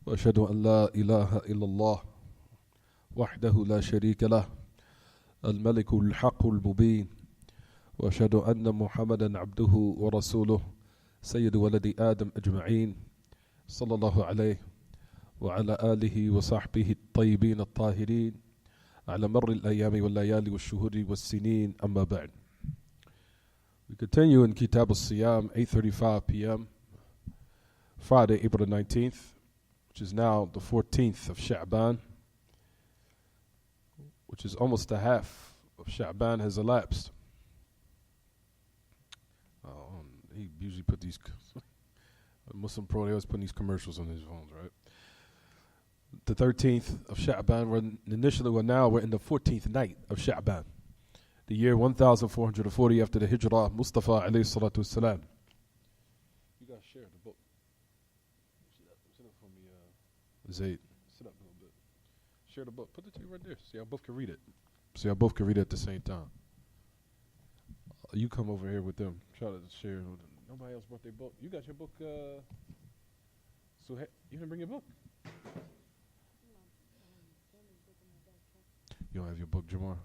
وأشهد أن لا إله إلا الله وحده لا شريك له الملك الحق المبين وأشهد أن محمدا عبده ورسوله سيد ولد آدم أجمعين صلى الله عليه وعلى آله وصحبه الطيبين الطاهرين على مر الأيام والليالي والشهور والسنين أما بعد. We continue in Kitab al-Siyam, 8:35 p.m. Friday, April 19th, which is now the 14th of Sha'ban, which is almost a half of Sha'ban has elapsed. He usually put these Muslim Pro, they always put these commercials on his phones, right? The 13th of Sha'ban, we're in the 14th night of Sha'ban, the year 1440 after the Hijrah, Mustafa alayhi salatu wassalam. You guys share the book. Sit up for me, Zayd. Sit up a little bit. Share the book. Put it to you right there. See, I both can read it. At the same time. You come over here with them. Try to share. Nobody else brought their book. You got your book, so you didn't bring your book? You don't have your book, Jamar?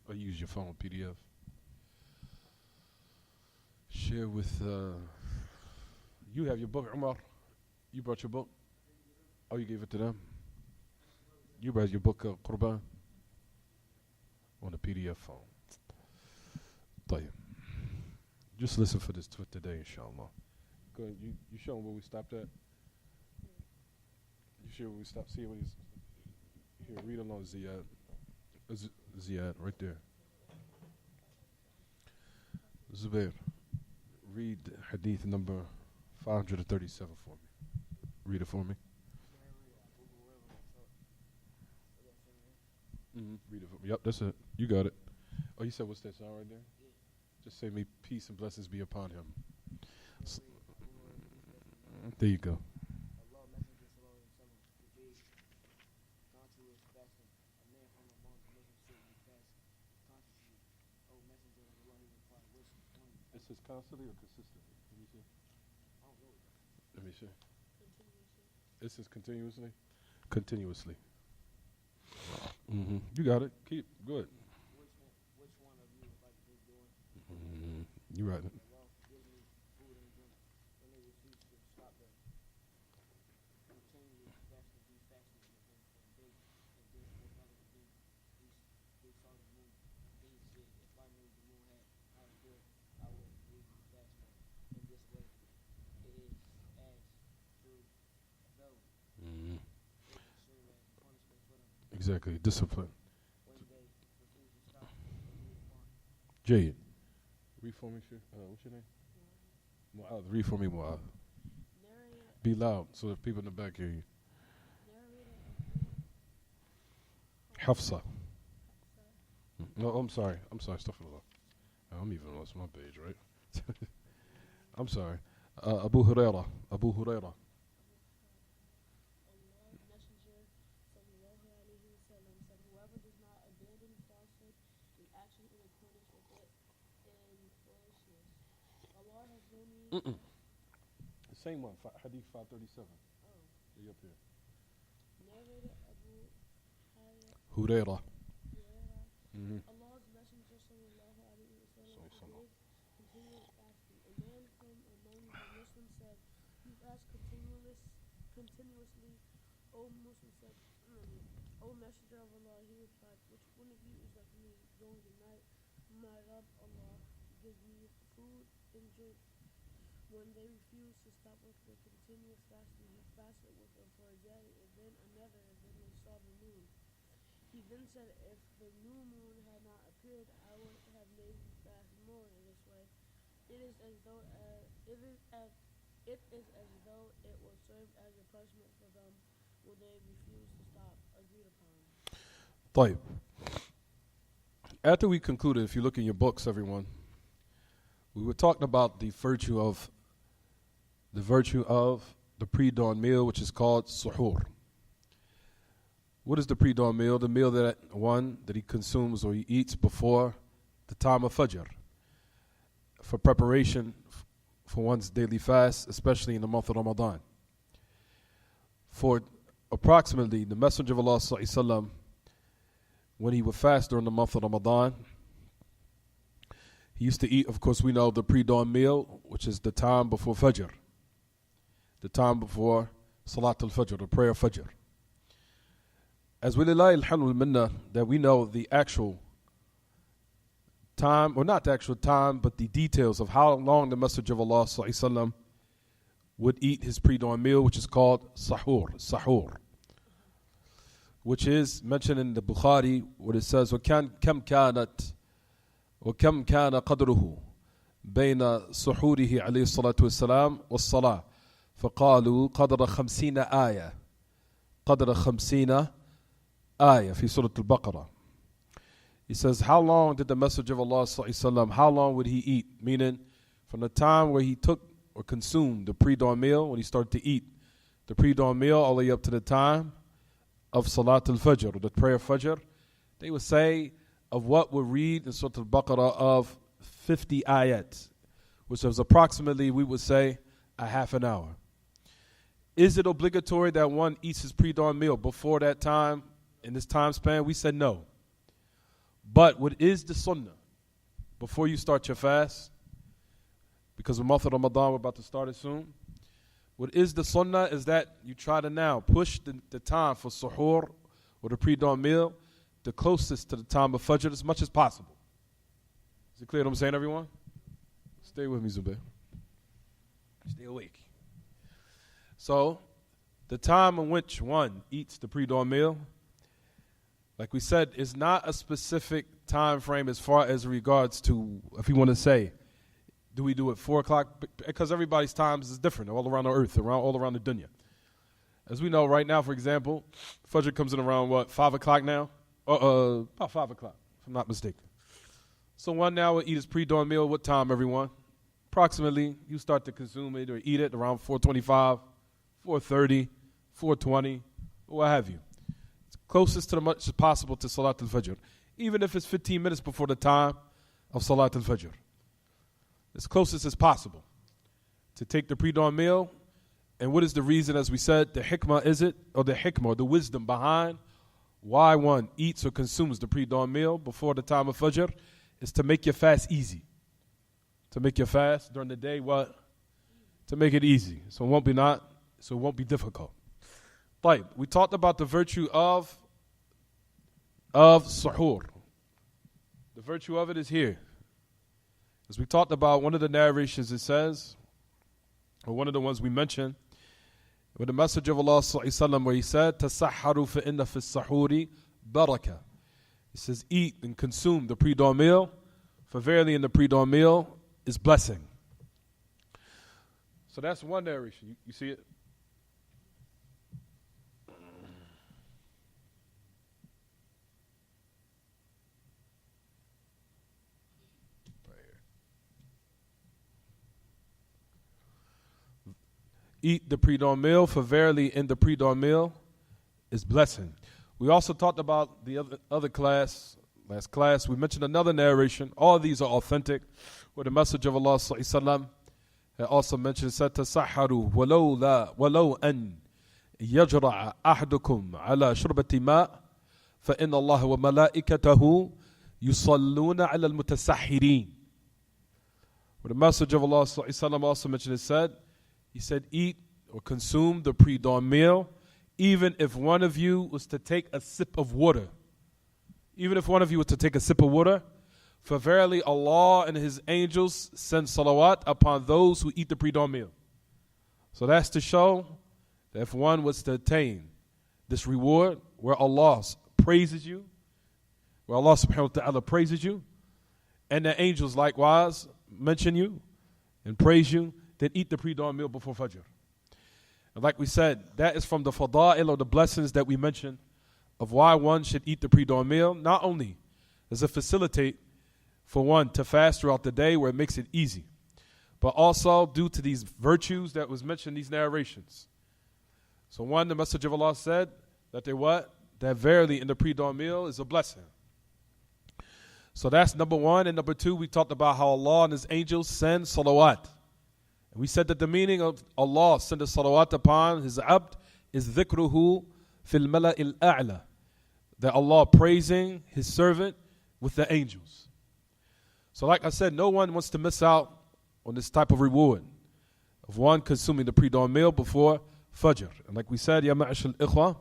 Or you use your phone PDF? Share with, you have your book, Umar? You brought your book? Oh, you gave it to them? You brought your book, Qurban? On the PDF phone. طيب. Just listen for this today, inshallah. Go ahead, you show him where we stopped at? You sure where we stopped? See what he's... Here, read along Ziyad. Ziyad, right there. Zubair, read hadith number 537 for me. Read it for me. Read it for me. Yep, that's it. You got it. Oh, you said what's that sound right there? Just say, may peace and blessings be upon him. There you go. It says constantly or consistently? Let me see. It says continuously? Continuously. You got it. Keep. Good. Which one of you like to do it? You right. Exactly. Discipline. Jade. Read for me, what's your name? Mu'adh. Read for me, Mu'adh. Be loud so that people in the back hear you. Hafsa. No, I'm sorry. Astaghfirullah. I'm even lost my page, right? I'm sorry. Abu Hurairah. The same one, Hadith 537. Oh. Up here. Narrated Abu Hurairah. Allah's Messenger sallallahu alayhi wa sallam continuous fasting. A man from among the Muslims said, "You fast continuously." O Muslim said, "O Messenger of Allah," he replied, "Which one of you is like me during the night? My Rabb Allah gives me food and drink." When they refused to stop with the continuous fasting, he fasted with them for a day, and then another, and then they saw the moon. He then said, "If the new moon had not appeared, I would have made you fast more in this way. It is as though it will serve as a punishment for them when they refuse to stop." Agreed upon. طيب. After we concluded, if you look in your books, everyone, we were talking about the virtue of the pre-dawn meal, which is called suhoor. What is the pre-dawn meal? The meal that he consumes or he eats before the time of Fajr, for preparation for one's daily fast, especially in the month of Ramadan. for approximately the Messenger of Allah sallallahu alaihi wasallam, when he would fast during the month of Ramadan, he used to eat, of course, we know the pre-dawn meal, which is the time before Fajr, the time before Salat al-Fajr, the prayer of Fajr. As walillahi alhamdu minna, that we know the actual time, or not the actual time, but the details of how long the Messenger of Allah sallallahu alaihi wasallam would eat his pre-dawn meal, which is called sahur, which is mentioned in the Bukhari, where it says, وَكَمْ كَانَ قَدْرُهُ بَيْنَ سُحُورِهِ عَلَيْهِ الصَّلَاةُ وَالسَّلَامُ وَالصَّلَاةِ فَقَالُوا قَدْرَ 50 آية قَدْرَ 50 آية في Surah Al-Baqarah. He says, how long did the Messenger of Allah sallallahu alaihi wasallam, how long would he eat? Meaning, from the time where he took or consumed the pre-dawn meal, when he started to eat the pre-dawn meal, all the way up to the time of Salat al-Fajr, or the prayer of Fajr, they would say of what we'll read in Surah Al-Baqarah of 50 ayat, which is approximately, we would say, a half an hour. Is it obligatory that one eats his pre-dawn meal before that time, in this time span? We said no. But what is the sunnah? Before you start your fast, because the month of Ramadan, we're about to start it soon. What is the sunnah is that you try to now push the time for suhoor, or the pre-dawn meal, the closest to the time of Fajr as much as possible. Is it clear what I'm saying, everyone? Stay with me, Zubair. Stay awake. So, the time in which one eats the pre-dawn meal, like we said, is not a specific time frame as far as regards to, if you want to say, do we do it 4 o'clock? Because everybody's times is different all around the earth, all around the dunya. As we know right now, for example, Fajr comes in around what, 5 o'clock now? About 5 o'clock, if I'm not mistaken. So one now will eat his pre-dawn meal. What time, everyone? Approximately, you start to consume it or eat it around 4:25, 4:30, 4:20, or what have you. It's closest to the much as possible to Salat al-Fajr, even if it's 15 minutes before the time of Salat al-Fajr. As closest as possible to take the pre-dawn meal. And what is the reason, as we said, the hikmah is it, or the hikmah, or the wisdom behind why one eats or consumes the pre-dawn meal before the time of Fajr, is to make your fast easy. To make your fast during the day, what? To make it easy. So it won't be difficult. Right. We talked about the virtue of suhoor. The virtue of it is here. As we talked about, one of the narrations, it says, or one of the ones we mentioned, with the Messenger of Allah sallallahu alaihi wasallam, where he said, "Tasahharu fa inna fi as-sahuri barakah." He says, eat and consume the pre-dawn meal, for verily in the pre-dawn meal is blessing. So that's one narration. You see it? Eat the pre-dawn meal, for verily in the pre-dawn meal is blessing. We also talked about the other class, last class. We mentioned another narration. All of these are authentic, where the Messenger of Allah sallallahu alaihi wasallam had also mentioned, said, "Tasahharu walau an yajra'a ahadukum ala shurbati ma, fa inna Allah wa malaikatahu yusalluna ala al-mutasahhirin." Where the Messenger of Allah sallallahu alaihi wasallam also mentioned, he said, eat or consume the pre-dawn meal, even if one of you was to take a sip of water. Even if one of you was to take a sip of water, for verily Allah and His angels send salawat upon those who eat the pre-dawn meal. So that's to show that if one was to attain this reward, where Allah praises you, where Allah subhanahu wa ta'ala praises you, and the angels likewise mention you and praise you, then eat the pre-dawn meal before Fajr. And like we said, that is from the fada'il, or the blessings that we mentioned, of why one should eat the pre-dawn meal. Not only does it facilitate for one to fast throughout the day, where it makes it easy, but also due to these virtues that was mentioned in these narrations. So one, the Messenger of Allah said that that verily in the pre-dawn meal is a blessing. So that's number one. And number two, we talked about how Allah and His angels send salawat. And we said that the meaning of Allah send a salawat upon His abd is dhikruhu fil mala'il a'la, that Allah praising His servant with the angels. So like I said, no one wants to miss out on this type of reward of one consuming the pre-dawn meal before Fajr. And like we said, Ya ma'ashal ikhwa,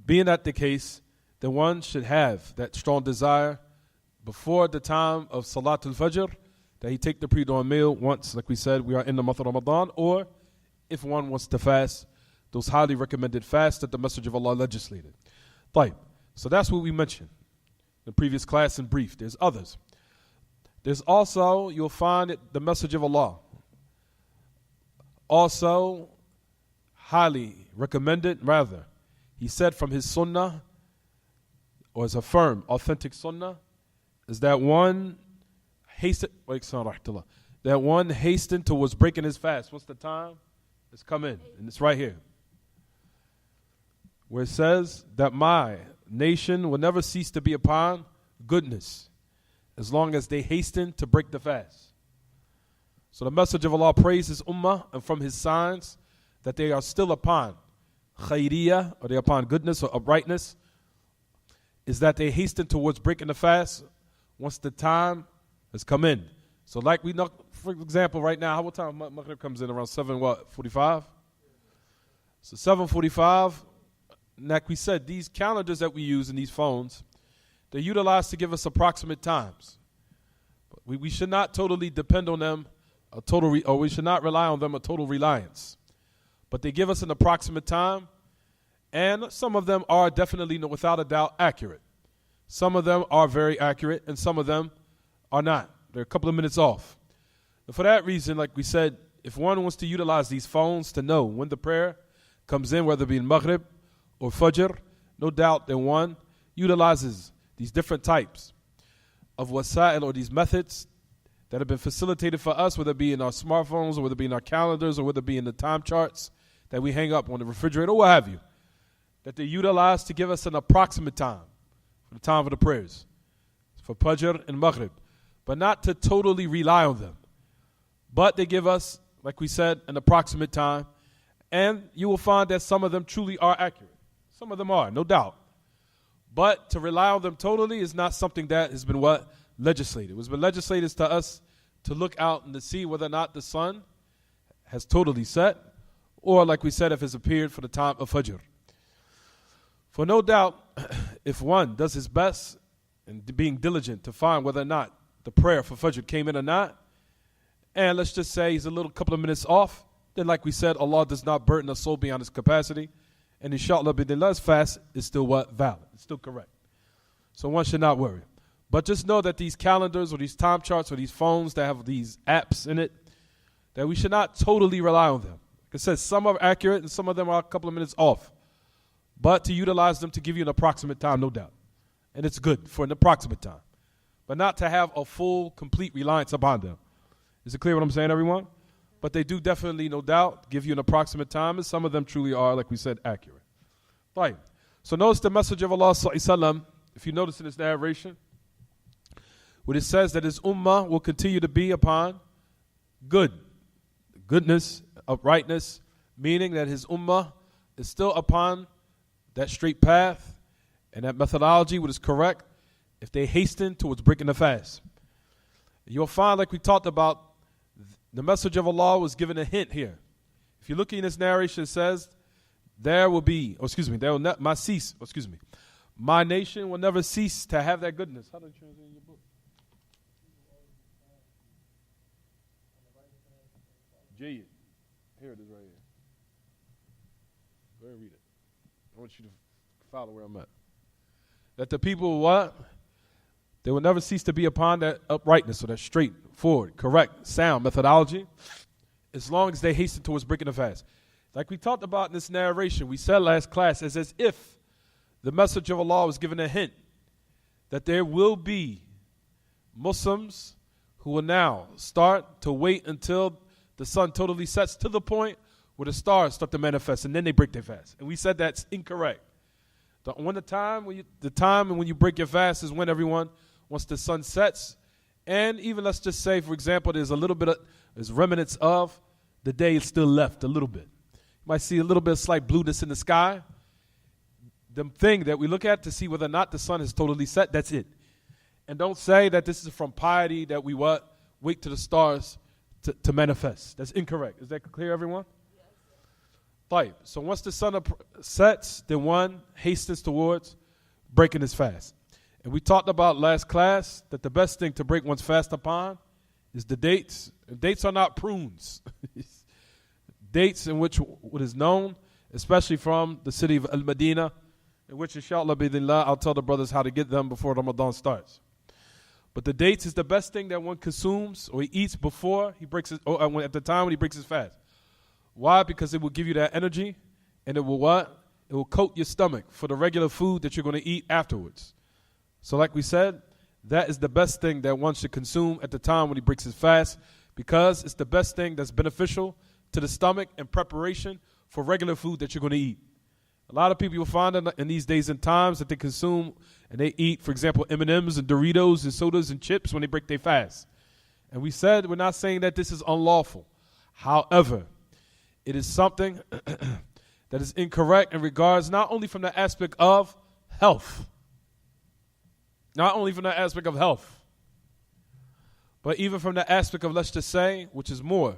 being that the case, then one should have that strong desire before the time of Salatul Fajr that he take the pre-dawn meal once, like we said, we are in the month of Ramadan, or if one wants to fast, those highly recommended fasts that the Messenger of Allah legislated. طيب. So that's what we mentioned in the previous class in brief. There's others. There's also, you'll find it, the Messenger of Allah also highly recommended, rather, he said from his sunnah, or his affirmed authentic sunnah, is that one hasten towards breaking his fast. What's the time? It's come in, and it's right here, where it says that my nation will never cease to be upon goodness as long as they hasten to break the fast. So the message of Allah praised His ummah, and from His signs that they are still upon khayriyah, or they are upon goodness or uprightness, is that they hasten towards breaking the fast once the time has come in. So like we know, for example, right now, what time Maghrib comes in? Around 7:45? So 7:45, like we said, these calendars that we use in these phones, they're utilized to give us approximate times. But we should not totally depend on them, or we should not rely on them a total reliance. But they give us an approximate time, and some of them are definitely, without a doubt, accurate. Some of them are very accurate, and some of them are not. They're a couple of minutes off. And for that reason, like we said, if one wants to utilize these phones to know when the prayer comes in, whether it be in Maghrib or Fajr, no doubt that one utilizes these different types of wasa'il, or these methods that have been facilitated for us, whether it be in our smartphones, or whether it be in our calendars, or whether it be in the time charts that we hang up on the refrigerator, or what have you, that they utilize to give us an approximate time for the time of the prayers, for Fajr and Maghrib, but not to totally rely on them. But they give us, like we said, an approximate time, and you will find that some of them truly are accurate. Some of them are, no doubt. But to rely on them totally is not something that has been legislated. It has been legislated to us to look out and to see whether or not the sun has totally set, or like we said, if it's appeared for the time of Fajr. For no doubt, if one does his best in being diligent to find whether or not the prayer for Fajr came in or not, and let's just say he's a little couple of minutes off, then like we said, Allah does not burden a soul beyond his capacity, and inshallah bidillah's fast is still valid, it's still correct. So one should not worry. But just know that these calendars, or these time charts, or these phones that have these apps in it, that we should not totally rely on them. Like I said, some are accurate and some of them are a couple of minutes off. But to utilize them to give you an approximate time, no doubt. And it's good for an approximate time. But not to have a full, complete reliance upon them. Is it clear what I'm saying, everyone? But they do definitely, no doubt, give you an approximate time, and some of them truly are, like we said, accurate. Right. So notice the Messenger of Allah, sallallahu, if you notice in his narration, when it says that his ummah will continue to be upon goodness, uprightness, meaning that his ummah is still upon that straight path and that methodology, what is correct, if they hasten towards breaking the fast. You'll find, like we talked about, the Messenger of Allah was given a hint here. If you're looking in this narration, it says, my nation will never cease to have that goodness. How do you translate in your book? Jayid. Here it is right here. Go ahead and read it. I want you to follow where I'm at. That the people what? They will never cease to be upon that uprightness, or that straightforward, correct, sound methodology, as long as they hasten towards breaking the fast. Like we talked about in this narration, we said last class, it's as if the Messenger of Allah was given a hint that there will be Muslims who will now start to wait until the sun totally sets to the point where the stars start to manifest, and then they break their fast. And we said that's incorrect. The time when you break your fast is when everyone, once the sun sets, and even let's just say, for example, there's a little bit of, there's remnants of the day is still left a little bit. might see a little bit of slight blueness in the sky. The thing that we look at to see whether or not the sun is totally set, that's it. And don't say that this is from piety that we wait to the stars to manifest. That's incorrect. Is that clear, everyone? Right. So once the sun sets, then one hastens towards breaking his fast. And we talked about last class that the best thing to break one's fast upon is the dates. And dates are not prunes. Dates in which what is known, especially from the city of Al-Madinah, in which inshallah bidinillah, I'll tell the brothers how to get them before Ramadan starts. But the dates is the best thing that one consumes or he eats before he breaks his, or at the time when he breaks his fast. Why? Because it will give you that energy, and it will what? It will coat your stomach for the regular food that you're going to eat afterwards. So like we said, that is the best thing that one should consume at the time when he breaks his fast, because it's the best thing that's beneficial to the stomach in preparation for regular food that you're going to eat. A lot of people you'll find in these days and times that they consume and they eat, for example, M&Ms and Doritos and sodas and chips when they break their fast. And we said we're not saying that this is unlawful. However, it is something that is incorrect in regards not only from the aspect of health, but even from the aspect of, let's just say, which is more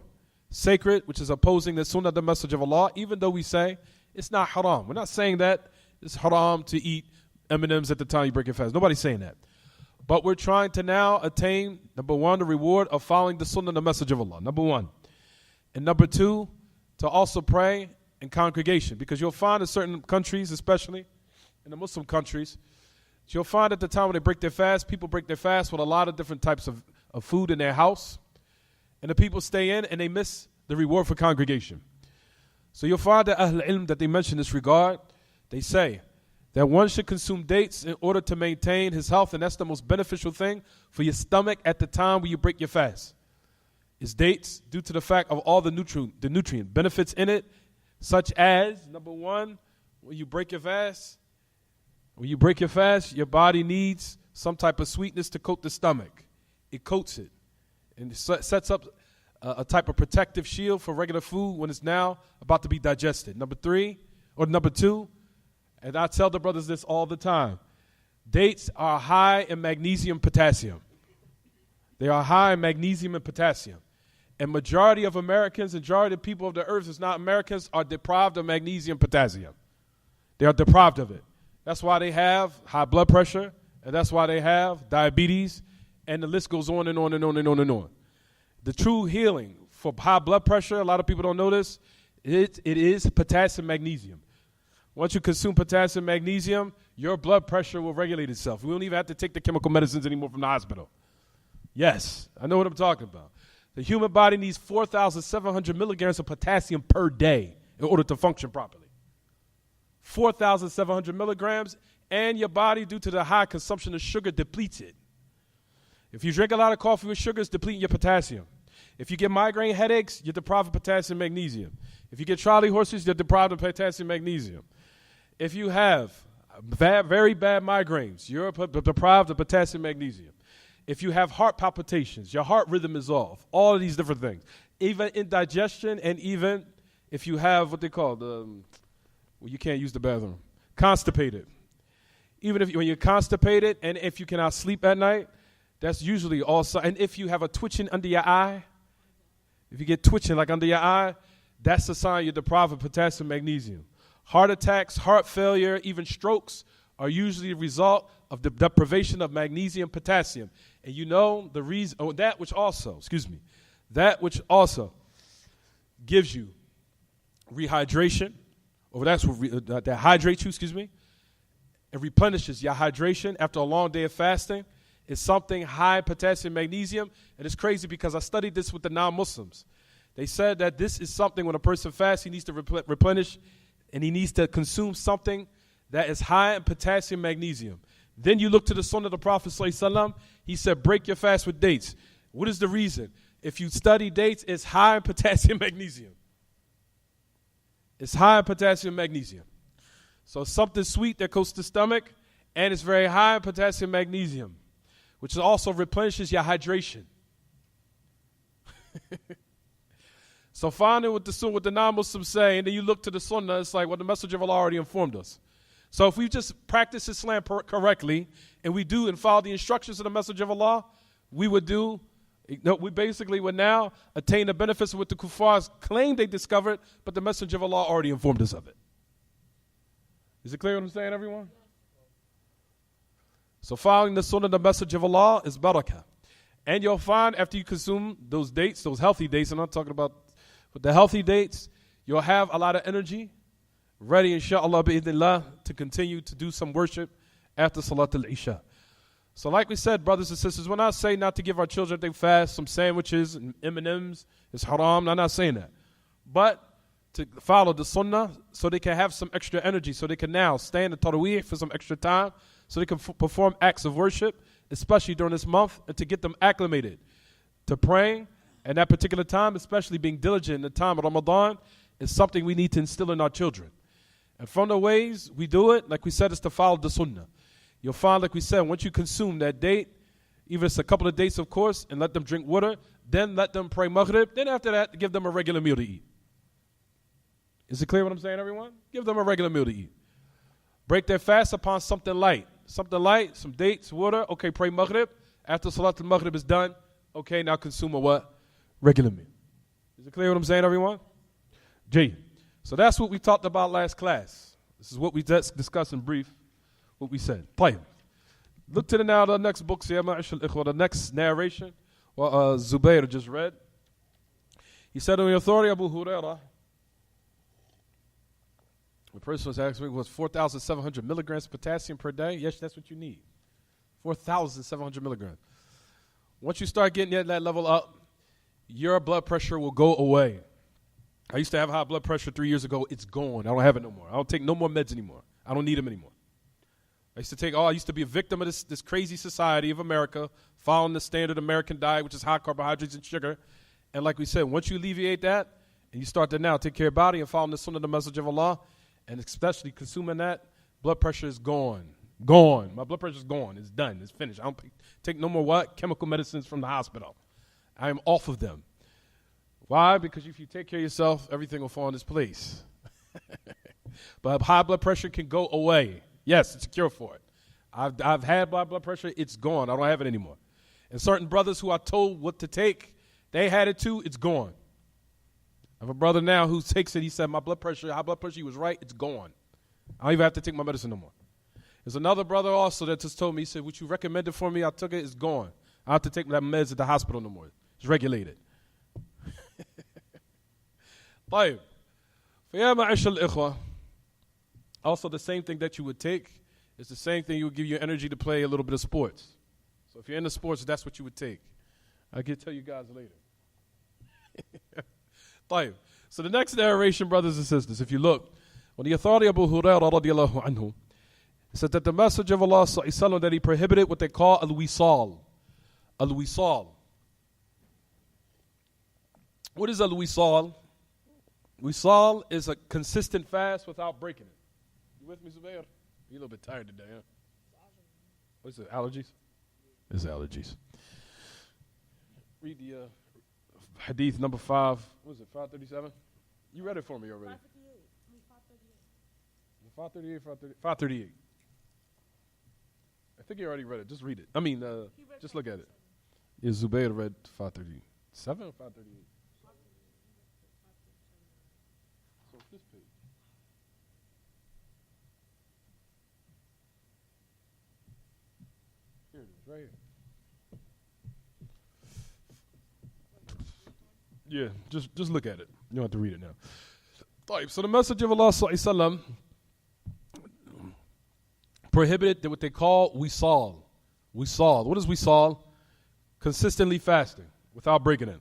sacred, which is opposing the sunnah, the message of Allah, even though we say it's not haram. We're not saying that it's haram to eat M&Ms at the time you break your fast. Nobody's saying that. But we're trying to now attain, number one, the reward of following the sunnah, the message of Allah, number one. And number two, to also pray in congregation. Because you'll find in certain countries, especially in the Muslim countries, you'll find at the time when they break their fast, people break their fast with a lot of different types of food in their house. And the people stay in and they miss the reward for congregation. So you'll find that Ahl Ilm that they mention in this regard, they say that one should consume dates in order to maintain his health, and that's the most beneficial thing for your stomach at the time when you break your fast. Is dates due to the fact of all the nutrient benefits in it, such as, number one, when you break your fast, your body needs some type of sweetness to coat the stomach. It coats it. And it sets up a type of protective shield for regular food when it's now about to be digested. Number two, and I tell the brothers this all the time, dates are high in magnesium, potassium. They are high in magnesium and potassium. And majority of Americans, majority of people of the earth, is not Americans, are deprived of magnesium, potassium. They are deprived of it. That's why they have high blood pressure, and that's why they have diabetes, and the list goes on and on and on and on and on. The true healing for high blood pressure, a lot of people don't know this, it is potassium, magnesium. Once you consume potassium, magnesium, your blood pressure will regulate itself. We don't even have to take the chemical medicines anymore from the hospital. Yes, I know what I'm talking about. The human body needs 4,700 milligrams of potassium per day in order to function properly. 4,700 milligrams, and your body, due to the high consumption of sugar, depletes it. If you drink a lot of coffee with sugar, it's depleting your potassium. If you get migraine headaches, you're deprived of potassium, magnesium. If you get trolley horses, you're deprived of potassium, magnesium. If you have very bad migraines, you're deprived of potassium, magnesium. If you have heart palpitations, your heart rhythm is off. All of these different things. Even indigestion, and even if you have what they call you can't use the bathroom, constipated. Even when you're constipated, and if you cannot sleep at night, that's usually also. And if you have a twitching under your eye, if you get twitching like under your eye, that's a sign you're deprived of potassium, magnesium. Heart attacks, heart failure, even strokes are usually a result of the deprivation of magnesium, potassium. And you know the reason, that which also gives you rehydration, or that's what that hydrates you, and replenishes your hydration after a long day of fasting, is something high in potassium, magnesium. And it's crazy because I studied this with the non-Muslims. They said that this is something when a person fasts, he needs to replenish, and he needs to consume something that is high in potassium, magnesium. Then you look to the sunnah of the Prophet ﷺ. He said, break your fast with dates. What is the reason? If you study dates, it's high in potassium, magnesium. It's high in potassium, magnesium. So something sweet that coats the stomach, and it's very high in potassium, magnesium, which also replenishes your hydration. So finding what the non-Muslims say, and then you look to the Sunnah, it's like what the Messenger of Allah already informed us. So if we just practice Islam correctly, and we do and follow the instructions of the Messenger of Allah, we basically would now attain the benefits of what the kuffars claim they discovered, but the Messenger of Allah already informed us of it. Is it clear what I'm saying, everyone? So following the Sunnah of the Messenger of Allah is barakah. And you'll find after you consume those dates, those healthy dates, I'm not talking about, but the healthy dates, you'll have a lot of energy, ready, inshallah, bi'idhnillah, to continue to do some worship after Salat al-Isha. So like we said, brothers and sisters, when I say not to give our children, if they fast, some sandwiches and M&Ms, it's haram, I'm not saying that. But to follow the Sunnah so they can have some extra energy, so they can now stand the Taraweeh for some extra time, so they can perform acts of worship, especially during this month, and to get them acclimated to praying. And that particular time, especially being diligent in the time of Ramadan, is something we need to instill in our children. And from the ways we do it, like we said, is to follow the Sunnah. You'll find, like we said, once you consume that date, even if it's a couple of dates, of course, and let them drink water, then let them pray Maghrib, then after that, give them a regular meal to eat. Is it clear what I'm saying, everyone? Give them a regular meal to eat. Break their fast upon something light. Something light, some dates, water. Okay, pray Maghrib. After Salat al-Maghrib is done, okay, now consume a what? Regular meal. Is it clear what I'm saying, everyone? G. So that's what we talked about last class. This is what we discussed in brief, what we said. Play. Look to the next book, the next narration, what Zubayr just read. He said on the authority of Abu Hurairah, the person was asking me, was 4,700 milligrams of potassium per day? Yes, that's what you need. 4,700 milligrams. Once you start getting that level up, your blood pressure will go away. I used to have high blood pressure 3 years ago. It's gone. I don't have it no more. I don't take no more meds anymore. I don't need them anymore. I used to be a victim of this crazy society of America, following the standard American diet, which is high carbohydrates and sugar. And like we said, once you alleviate that, and you start to now take care of your body and following the Sunnah of the Message of Allah, and especially consuming that, blood pressure is gone. Gone. My blood pressure is gone. It's done. It's finished. I don't take no more what? Chemical medicines from the hospital. I am off of them. Why? Because if you take care of yourself, everything will fall in its place. But high blood pressure can go away. Yes, it's a cure for it. I've had high blood pressure. It's gone. I don't have it anymore. And certain brothers who are told what to take, they had it too. It's gone. I have a brother now who takes it. He said, my blood pressure, high blood pressure, he was right. It's gone. I don't even have to take my medicine no more. There's another brother also that just told me, he said, what you recommended for me, I took it. It's gone. I have to take my meds at the hospital no more. It's regulated. طيب. فيا معاشر الإخوة. Also, the same thing that you would take is the same thing you would give you energy to play a little bit of sports. So if you're into sports, that's what you would take. I can tell you guys later. طيب. So the next narration, brothers and sisters, if you look, on the authority of Abu Hurairah radiallahu anhu, it said that the Messenger of Allah sallallahu that he prohibited what they call al-wisal. Al-wisal. What is al-wisal? Wisal is a consistent fast without breaking it. You with me, Zubair? You're a little bit tired today, huh? What's it, allergies? It's allergies. Read the hadith number 5. What is it, 537? You read it for me already. 538. 538. I think you already read it. Just read it. I mean, just look at it. Yeah, Zubair read 537 or 538? So it's this page. Here it is, right here. Yeah, just look at it. You don't have to read it now. So the Messenger of Allah sallallahu alaihi wasallam prohibited what they call wisal. Wisal. What is wisal? Consistently fasting without breaking it.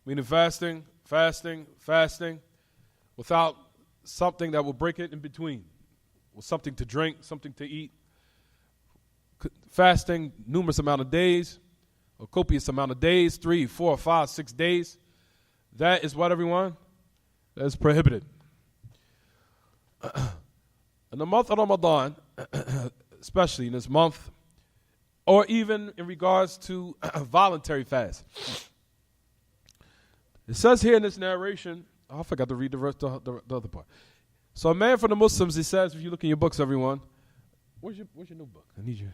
Meaning fasting without something that will break it in between. With something to drink, something to eat. Fasting numerous amount of days, a copious amount of days, 3, 4, 5, 6 days. That is what, everyone? That is prohibited. In the month of Ramadan, especially in this month, or even in regards to voluntary fast, It says here in this narration, I forgot to read the rest, the other part. So a man from the Muslims, he says, if you look in your books, everyone, where's your new book? I need you.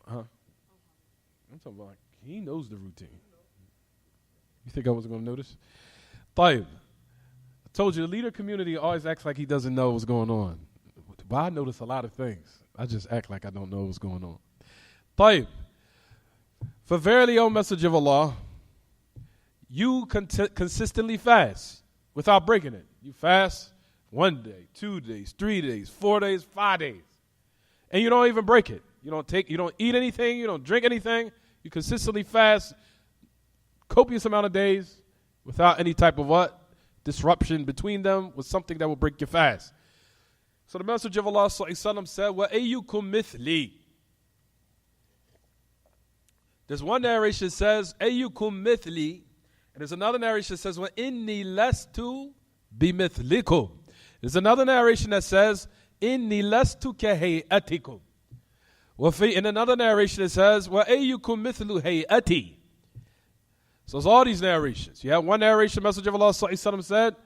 I'm talking about, he knows the routine. You think I wasn't going to notice? Tayyib. I told you, the leader community always acts like he doesn't know what's going on. But I notice a lot of things. I just act like I don't know what's going on. Tayyib. For verily, O Messenger of Allah, you consistently fast without breaking it. You fast 1 day, 2 days, 3 days, 4 days, 5 days. And you don't even break it. You don't eat anything, you don't drink anything. You consistently fast copious amount of days without any type of what? Disruption between them with something that will break your fast. So the Messenger of Allah said, "Wa ayyukum mithli." There's one narration that says, "Ayyukum mithli," and there's another narration that says, "Wa inni lastu bimithlikum." There's another narration that says, "Inni lastu kahayatikum." In another narration it says, "Wa ayyukum mithlu hayati." So it's all these narrations. You have one narration, Messenger of Allah said,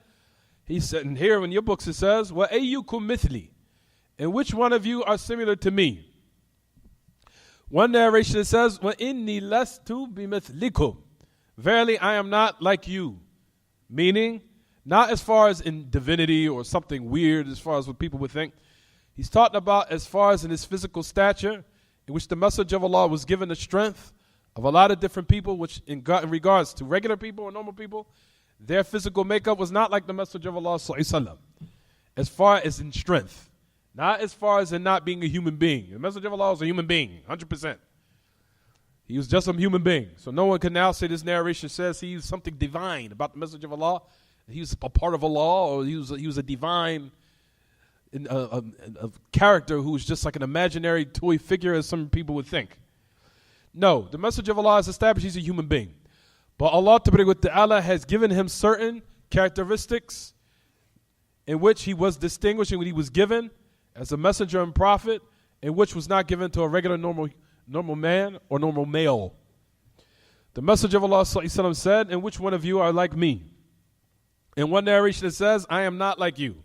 he said, and here in your books it says, "Wa ayyukum mithli," and which one of you are similar to me? One narration it says, "Wa inni lastu bimithlikum." Verily I am not like you. Meaning, not as far as in divinity or something weird as far as what people would think. He's talking about as far as in his physical stature, in which the Messenger of Allah was given the strength of a lot of different people, which in regards to regular people or normal people, their physical makeup was not like the Messenger of Allah ﷺ, as far as in strength, not as far as in not being a human being. The Messenger of Allah was a human being, 100%. He was just a human being. So no one can now say this narration says he's something divine about the Messenger of Allah. He was a part of Allah, or he was a divine a character who was just like an imaginary toy figure, as some people would think. No, the Messenger of Allah has established he's a human being. But Allah Ta'ala has given him certain characteristics in which he was distinguished and he was given as a messenger and prophet, in which was not given to a regular normal man or normal male. The Messenger of Allah said, "And which one of you are like me?" In one narration it says, "I am not like you."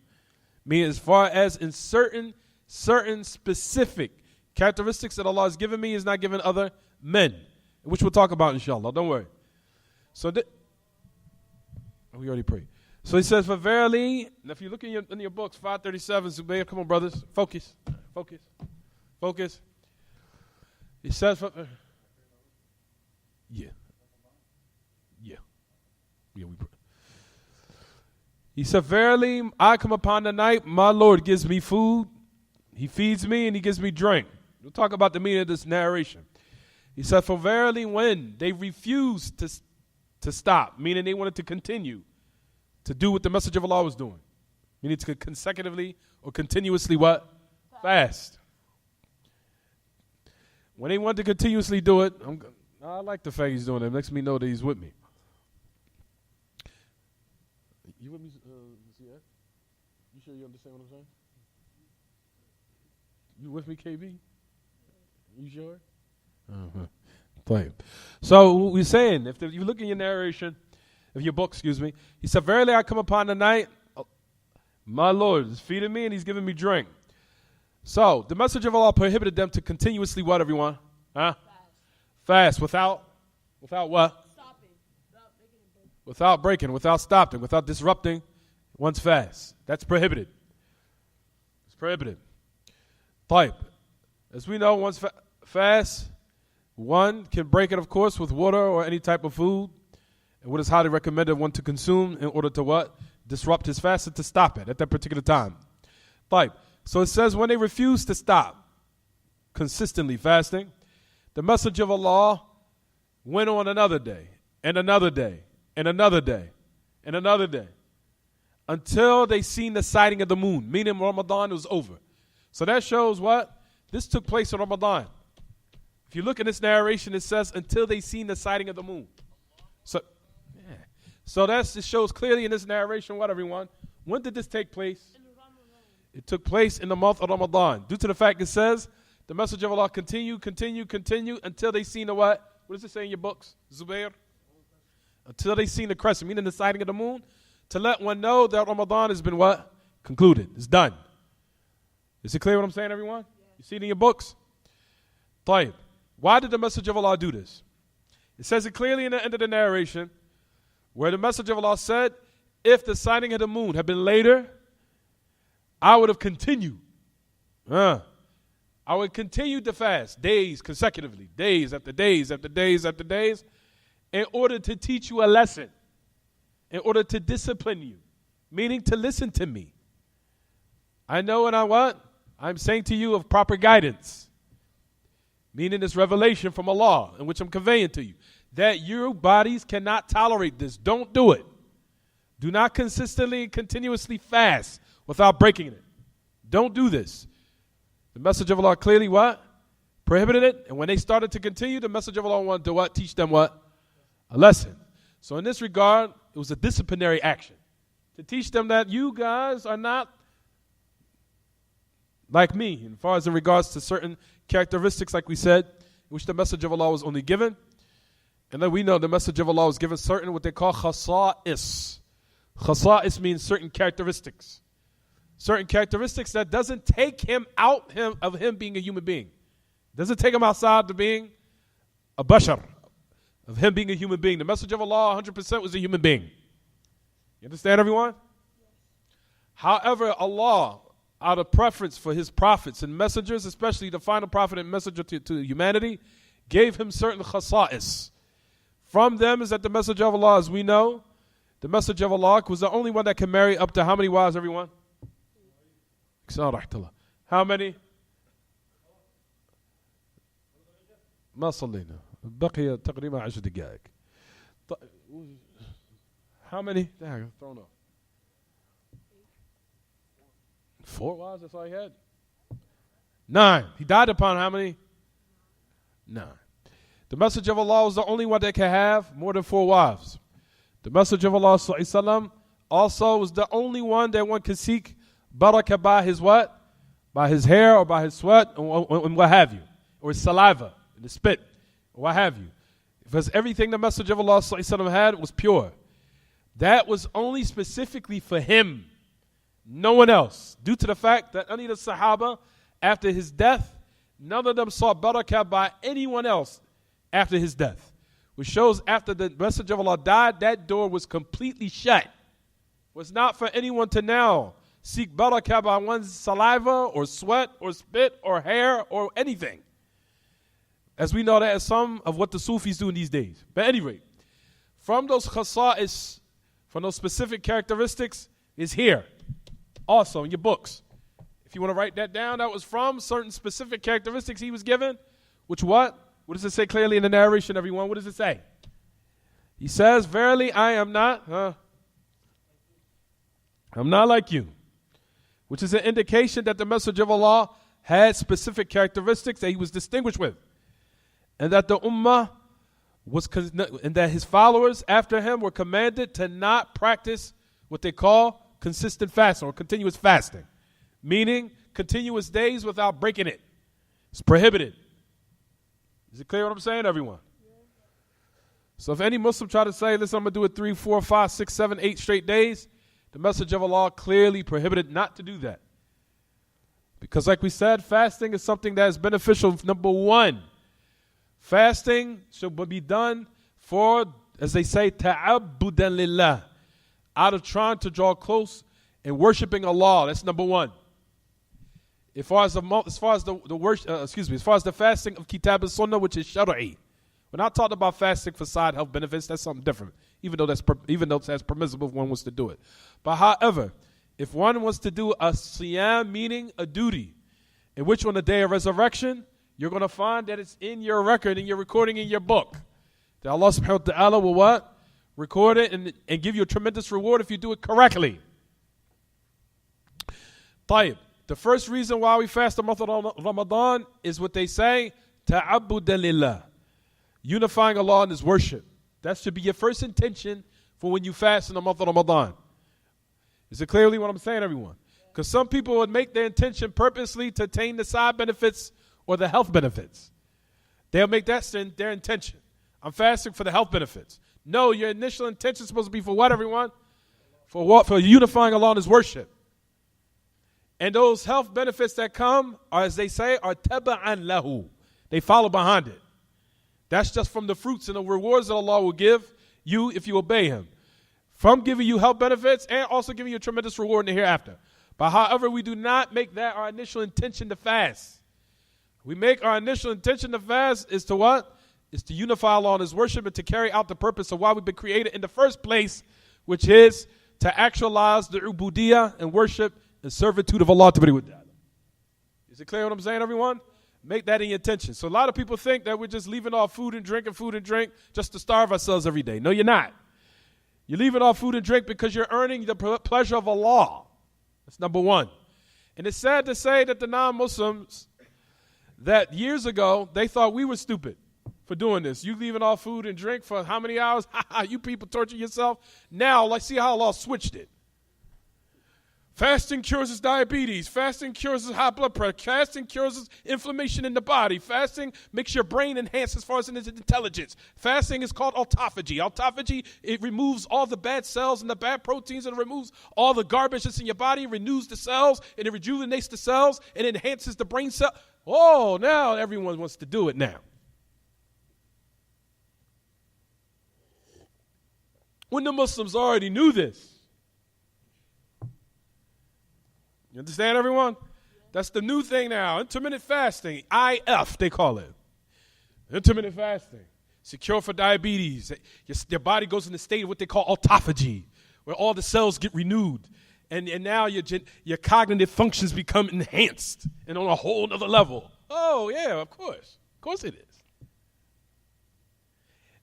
Meaning as far as in certain specific characteristics that Allah has given me is not given other men, which we'll talk about inshallah, don't worry. So we already prayed. So he says, "For verily," and if you look in your books, 537, Zubayr, come on brothers, focus. He says, yeah, we pray. He said, "Verily, I come upon the night, my Lord gives me food, he feeds me, and he gives me drink." We'll talk about the meaning of this narration. He said, "For verily, when they refused to stop," meaning they wanted to continue to do what the Messenger of Allah was doing, meaning to consecutively or continuously what? Fast. When they wanted to continuously do it, I like the fact he's doing it. It makes me know that he's with me. You with me, CF? You sure you understand what I'm saying? You with me, KB? You sure? Uh-huh. So we're saying, if you look in your narration, of your book, excuse me, he said, "Verily I come upon the night, my Lord is feeding me and he's giving me drink." So the Messenger of Allah prohibited them to continuously what, everyone? Fast without what? Without breaking, without stopping, without disrupting one's fast. That's prohibited. It's prohibited. Type. As we know, one's fast, one can break it, of course, with water or any type of food. And what is highly recommended one to consume in order to what? Disrupt his fast and to stop it at that particular time. Type. So it says when they refuse to stop consistently fasting, the Messenger of Allah went on another day and another day and another day and another day until they seen the sighting of the moon, meaning Ramadan was over. So that shows what? This took place in Ramadan. If you look at this narration, it says until they seen the sighting of the moon. So it shows clearly in this narration what, everyone? When did this take place? It took place in the month of Ramadan. Due to the fact it says the Messenger of Allah continued until they seen the what? What does it say in your books, Zubair? until they seen the crescent, meaning the sighting of the moon, to let one know that Ramadan has been what? Concluded. It's done. Is it clear what I'm saying, everyone? You see it in your books? طيب. Why did the Messenger of Allah do this? It says it clearly in the end of the narration, where the Messenger of Allah said, if the sighting of the moon had been later, I would have continued. I would continue to fast days consecutively, days after days after days after days, in order to teach you a lesson, in order to discipline you, meaning to listen to me. I know and I what? I'm saying to you of proper guidance, meaning this revelation from Allah in which I'm conveying to you, that your bodies cannot tolerate this. Don't do it. Do not consistently and continuously fast without breaking it. Don't do this. The Messenger of Allah clearly what? Prohibited it. And when they started to continue, the Messenger of Allah wanted to what? Teach them what? A lesson. So in this regard, it was a disciplinary action to teach them that you guys are not like me, as far as in regards to certain characteristics, like we said, which the Messenger of Allah was only given. And then we know the Messenger of Allah was given certain what they call khasa'is. Khasa'is means certain characteristics. Certain characteristics that doesn't take him out of him being a human being. Doesn't take him outside to being a bashar, of him being a human being. The Messenger of Allah 100% was a human being. You understand, everyone? However, Allah, out of preference for his prophets and messengers, especially the final prophet and messenger to humanity, gave him certain khasa'is. From them is that the Messenger of Allah, as we know, the Messenger of Allah was the only one that can marry up to how many wives, everyone? How many? ما صلينا بقي تقريبا 10 دقائق. How many? Thrown off. 4 wives, that's all he had? 9. He died upon how many? 9. The Messenger of Allah was the only one that could have more than 4 wives. The Messenger of Allah ﷺ also was the only one that one could seek barakah by his what? By his hair or by his sweat and what have you. Or his saliva, the spit, or what have you. Because everything the Messenger of Allah ﷺ had was pure. That was only specifically for him. No one else. Due to the fact that any of the Sahaba, after his death, none of them saw barakah by anyone else after his death. Which shows after the Messenger of Allah died, that door was completely shut. It was not for anyone to now seek barakah by one's saliva or sweat or spit or hair or anything. As we know that as some of what the Sufis do in these days. But at any rate, from those khasa'is, from those specific characteristics, is here. Also in your books. If you want to write that down, that was from certain specific characteristics he was given. Which what? What does it say clearly in the narration, everyone? What does it say? He says, verily I am not, I'm not like you. Which is an indication that the Messenger of Allah had specific characteristics that he was distinguished with. And that the ummah was, and that his followers after him were commanded to not practice what they call consistent fasting or continuous fasting. Meaning continuous days without breaking it. It's prohibited. Is it clear what I'm saying, everyone? Yeah. So if any Muslim try to say, listen, I'm going to do it 3, 4, 5, 6, 7, 8 straight days, the Messenger of Allah clearly prohibited not to do that. Because like we said, fasting is something that is beneficial. Number 1, fasting should be done for, as they say, ta'abbudan lillah, out of trying to draw close and worshiping Allah. That's number 1. As far as the fasting of Kitab and Sunnah, which is Shar'i. We're not talking about fasting for side health benefits. That's something different. Even though that's permissible if one wants to do it. But however, if one wants to do a siyam, meaning a duty, in which on the day of resurrection, you're going to find that it's in your record and you're recording in your book. That Allah subhanahu wa ta'ala will what? Record it and give you a tremendous reward if you do it correctly. طيب. The first reason why we fast the month of Ramadan is what they say, ta'abbudan lillah. Unifying Allah in His worship. That should be your first intention for when you fast in the month of Ramadan. Is it clearly what I'm saying, everyone? Because some people would make their intention purposely to attain the side benefits or the health benefits. They'll make that their intention. I'm fasting for the health benefits. No, your initial intention is supposed to be for what, everyone? For what? For unifying Allah in His worship. And those health benefits that come, are, as they say, are taba'an lahu. They follow behind it. That's just from the fruits and the rewards that Allah will give you if you obey Him. From giving you health benefits and also giving you a tremendous reward in the hereafter. But however, we do not make that our initial intention to fast. We make our initial intention to fast is to what? Is to unify Allah in His worship and to carry out the purpose of why we've been created in the first place, which is to actualize the ubudiyah and worship and servitude of Allah. Is it clear what I'm saying, everyone? Make that in your intention. So a lot of people think that we're just leaving off food and drink just to starve ourselves every day. No, you're not. You're leaving off food and drink because you're earning the pleasure of Allah. That's number one. And it's sad to say that the non-Muslims, that years ago, they thought we were stupid for doing this. You leaving off food and drink for how many hours? You people torture yourself. Now, let's see how Allah switched it. Fasting cures his diabetes. Fasting cures his high blood pressure. Fasting cures his inflammation in the body. Fasting makes your brain enhance as far as in its intelligence. Fasting is called autophagy. Autophagy, it removes all the bad cells and the bad proteins, and it removes all the garbage that's in your body, renews the cells, and it rejuvenates the cells, and enhances the brain cell. Oh, now everyone wants to do it now. When the Muslims already knew this. You understand, everyone? That's the new thing now. Intermittent fasting, IF, they call it. Intermittent fasting. It's a cure for diabetes. Your body goes in a state of what they call autophagy, where all the cells get renewed. And now your cognitive functions become enhanced and on a whole other level. Oh, yeah, of course. Of course it is.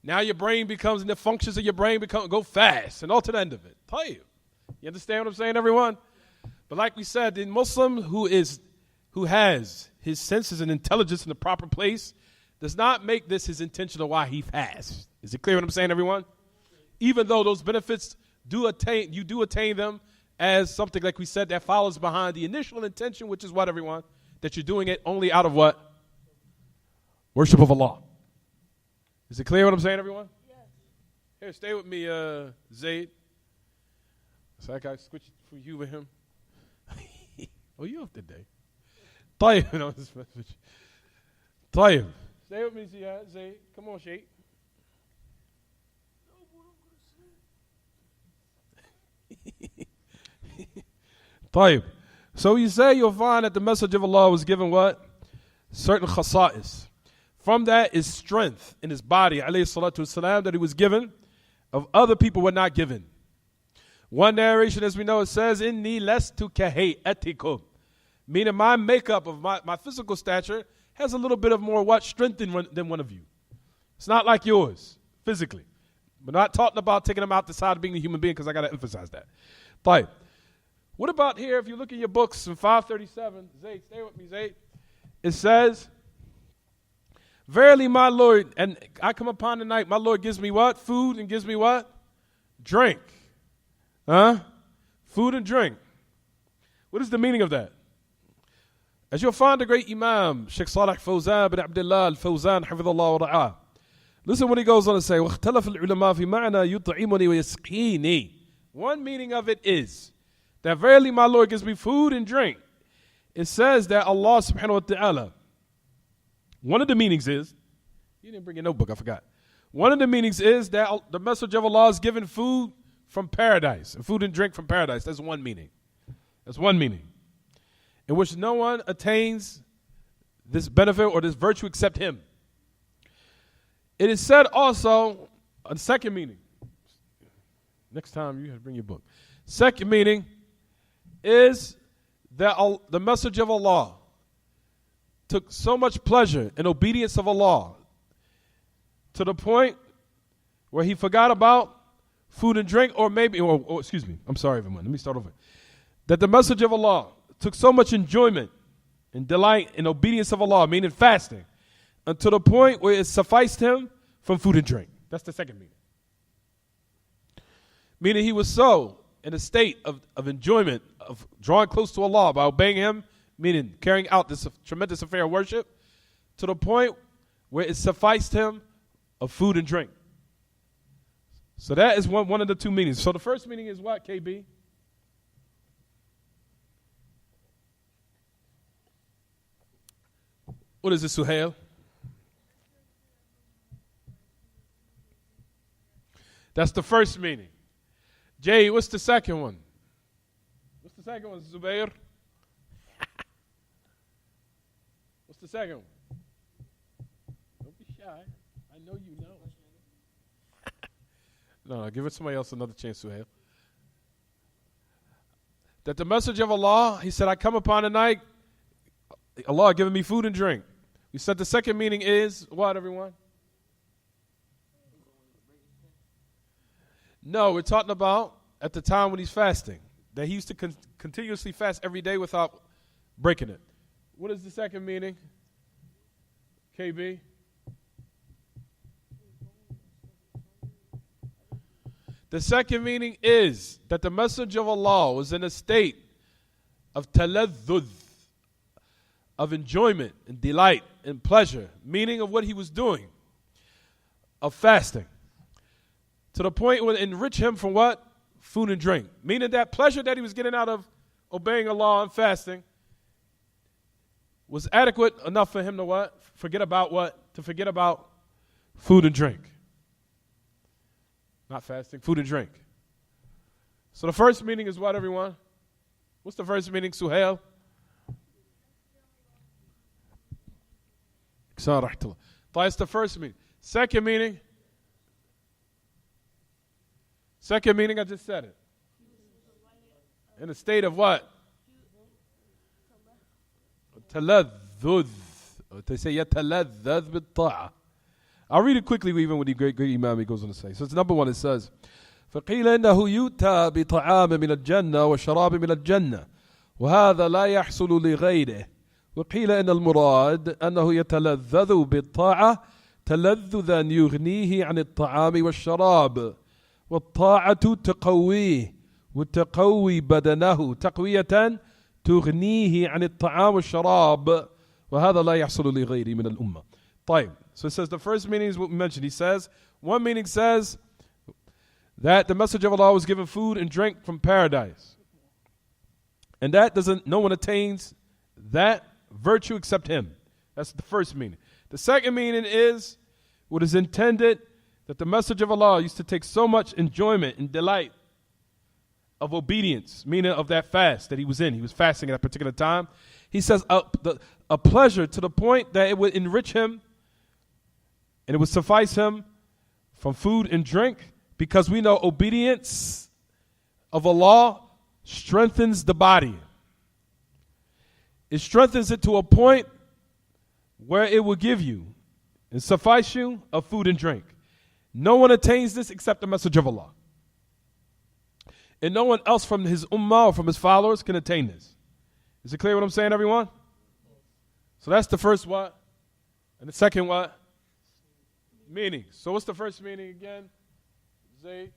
Now your brain becomes, and the functions of your brain go fast and all to the end of it. Tell you. You understand what I'm saying, everyone? But like we said, the Muslim who has his senses and intelligence in the proper place does not make this his intention of why he fasts. Is it clear what I'm saying, everyone? Even though those benefits you do attain them as something, like we said, that follows behind the initial intention, which is what, everyone? That you're doing it only out of what? Worship of Allah. Is it clear what I'm saying, everyone? Yes. Here, stay with me, Zayd. So I got to switch for you with him. Oh, you off today. طيب. No, طيب. Stay with me, Zayd. Come on, Sheikh. طيب. So you say you'll find that the message of Allah was given what? Certain khasa'is. From that is strength in his body, alayhi salatu wasalam, that he was given, of other people were not given. One narration, as we know, it says, Inni lastu kahayatikum. Meaning my makeup of my physical stature has a little bit of more what? Strength than one of you. It's not like yours, physically. We're not talking about taking them out the side of being a human being, because I got to emphasize that. طيب. What about here, if you look at your books in 537, Zayd, stay with me, Zayd. It says, verily my Lord, and I come upon the night, my Lord gives me what? Food, and gives me what? Drink. Food and drink. What is the meaning of that? As you'll find the great Imam, Sheikh Salih Fawzan bin Abdullah al-Fawzan, hafidhullah wa ra'ah. Listen what he goes on to say, وَاخْتَلَفَ الْعُلَمَاء فِي مَعْنَا يُطْعِمُنِي وَيَسْقِينِي. One meaning of it is that verily my Lord gives me food and drink. It says that Allah subhanahu wa ta'ala, one of the meanings is, you didn't bring your notebook, I forgot. One of the meanings is that the message of Allah is given food from paradise, and food and drink from paradise. That's one meaning. That's one meaning. In which no one attains this benefit or this virtue except him. It is said also, a second meaning. Next time you have to bring your book. Second meaning is that the message of Allah took so much pleasure in obedience of Allah to the point where he forgot about food and drink, or maybe, or excuse me, I'm sorry everyone, let me start over. That the message of Allah took so much enjoyment and delight in obedience of Allah, meaning fasting, until the point where it sufficed him from food and drink. That's the second meaning. Meaning he was so in a state of enjoyment, of drawing close to Allah by obeying him, meaning carrying out this tremendous affair of worship, to the point where it sufficed him of food and drink. So that is one of the two meanings. So the first meaning is what, KB? What is it, Suhail? That's the first meaning. Jay, what's the second one? What's the second one, Zubair? What's the second one? Don't be shy. I know you know. No, give it somebody else another chance, Suhail. That the message of Allah, he said, I come upon the night, Allah giving me food and drink. We said the second meaning is what, everyone? No, we're talking about at the time when he's fasting, that he used to continuously fast every day without breaking it. What is the second meaning? KB? The second meaning is that the message of Allah was in a state of taladhud, of enjoyment and delight and pleasure, meaning of what he was doing, of fasting, to the point where it enrich him from what? Food and drink. Meaning that pleasure that he was getting out of obeying Allah and fasting was adequate enough for him to what? Forget about what? To forget about food and drink. Not fasting, food and drink. So the first meaning is what, everyone? What's the first meaning, Suhail? That's the first meaning. Second meaning? Second meaning, I just said it. In a state of what? Taladhud. They say yataladhad bit-ta'a. I'll read it quickly even when the great Imam he goes on to say. So it's number one, it says, فقيل إنه يؤتى بطعام من الجنة وشراب من الجنة وهذا لا يحصل لغيره وقيل إن المراد أنه يتلذذ بالطاعة تلذذا يغنيه عن الطعام والشراب والطاعة تقويه وتقوي بدنه تقوية تغنيه عن الطعام والشراب وهذا لا يحصل لغيره من الأمة. طيب. So it says the first meaning is what we mentioned. He says, one meaning says that the message of Allah was given food and drink from paradise. And that no one attains that virtue except him. That's the first meaning. The second meaning is what is intended, that the message of Allah used to take so much enjoyment and delight of obedience, meaning of that fast that he was in. He was fasting at that particular time. He says a pleasure to the point that it would enrich him and it would suffice him from food and drink, because we know obedience of Allah strengthens the body. It strengthens it to a point where it will give you and suffice you of food and drink. No one attains this except the message of Allah. And no one else from his ummah or from his followers can attain this. Is it clear what I'm saying, everyone? So that's the first what? And the second what? Meaning. So what's the first meaning again? Zayd?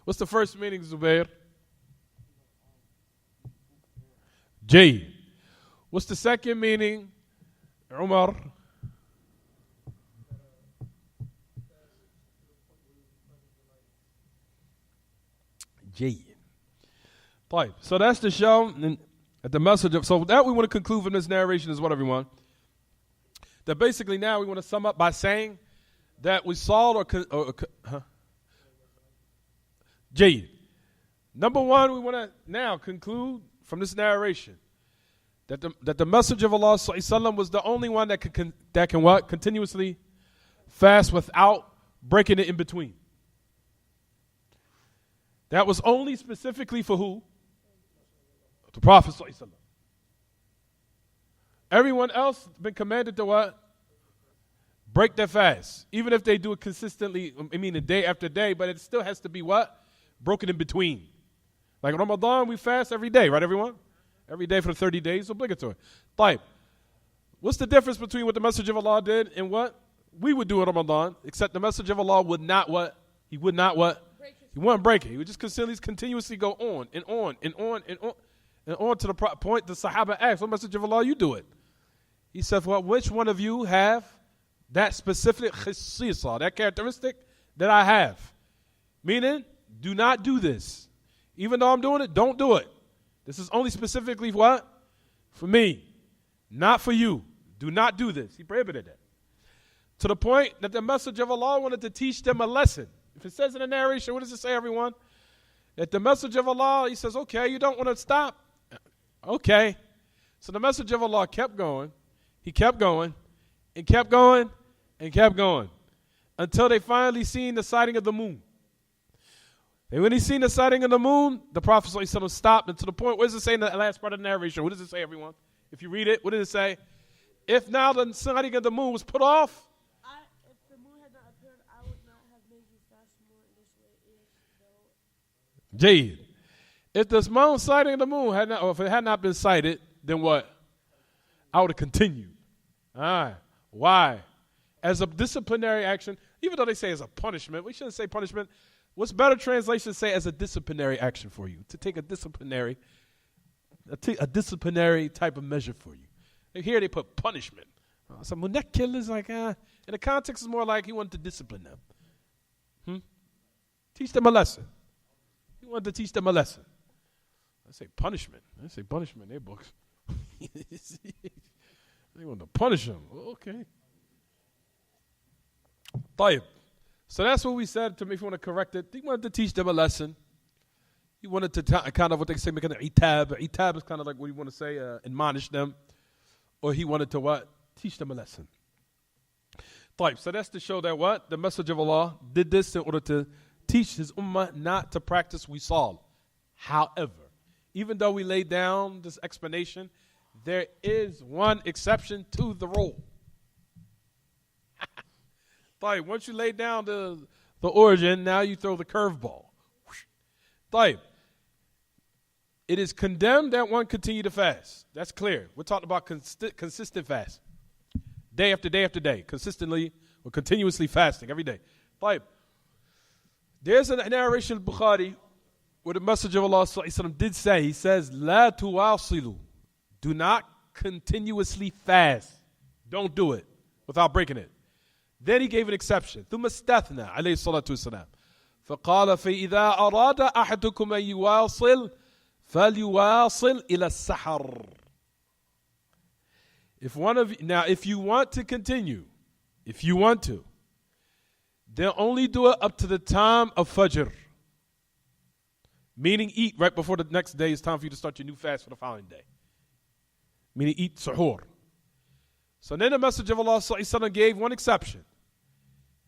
What's the first meaning, Zubair? Jay. What's the second meaning, Umar? Jay. طيب. So that's the show. And at the message of, so that we want to conclude from this narration is what, everyone? That basically now we want to sum up by saying that we saw Jay. Number one, we want to now conclude from this narration that the message of Allah ﷺ was the only one that can what? Continuously fast without breaking it in between. That was only specifically for who? The Prophet ﷺ. Everyone else been commanded to what? Break their fast. Even if they do it consistently, I mean day after day, but it still has to be what? Broken in between. Like Ramadan, we fast every day, right, everyone? Every day for the 30 days, obligatory. Type. What's the difference between what the message of Allah did and what we would do in Ramadan? Except the message of Allah would not what? He would not what? He wouldn't break it. He would just continuously go on and on and on and on and on to the point the Sahaba asked, what message of Allah you do it? He said, well, which one of you have that specific khisisa, that characteristic that I have. Meaning, do not do this. Even though I'm doing it, don't do it. This is only specifically what? For me. Not for you. Do not do this. He prohibited it. To the point that the Messenger of Allah wanted to teach them a lesson. If it says in the narration, what does it say, everyone? That the Messenger of Allah, he says, okay, you don't want to stop? Okay. So the Messenger of Allah kept going. He kept going and kept going and kept going until they finally seen the sighting of the moon. And when he seen the sighting of the moon, the Prophet ﷺ stopped, and to the point, what does it say in the last part of the narration? What does it say, everyone? If you read it, what does it say? If now the sighting of the moon was put off, if the moon had not appeared, I would not have made you fast more in this way. Jade. If the moon sighting of the moon had not, or if it had not been sighted, then what? I would have continued. All right. Why? As a disciplinary action, even though they say as a punishment, we shouldn't say punishment. What's better translation say as a disciplinary action for you? To take a disciplinary type of measure for you. Here they put punishment. So Munek killers like, in the context is more like he wanted to discipline them. Teach them a lesson. He wanted to teach them a lesson. I say punishment. I say punishment in their books. They want to punish them. Okay. طيب. So that's what we said to me. If you want to correct it, he wanted to teach them a lesson. He wanted to kind of what they say, make an itab. Itab is kind of like what you want to say, admonish them. Or he wanted to what? Teach them a lesson. طيب. So that's to show that what? The Messenger of Allah did this in order to teach his ummah not to practice wisal. However, even though we laid down this explanation, there is one exception to the rule. طيب, once you lay down the origin, now you throw the curveball. طيب, it is condemned that one continue to fast. That's clear. We're talking about consistent fast. Day after day after day. Consistently or continuously fasting every day. طيب, there's a narration of Bukhari where the Messenger of Allah did say, he says, La tuwasilu. Do not continuously fast. Don't do it without breaking it. Then he gave an exception. ثم استثنى عليه الصلاة والسلام فقال فإذا أراد أحدكم أن يواصل فليواصل إلى السحر. If one of you, now if you want to continue, if you want to, then only do it up to the time of Fajr. Meaning eat right before the next day is time for you to start your new fast for the following day. Meaning eat suhoor. So then the Messenger of Allah gave one exception.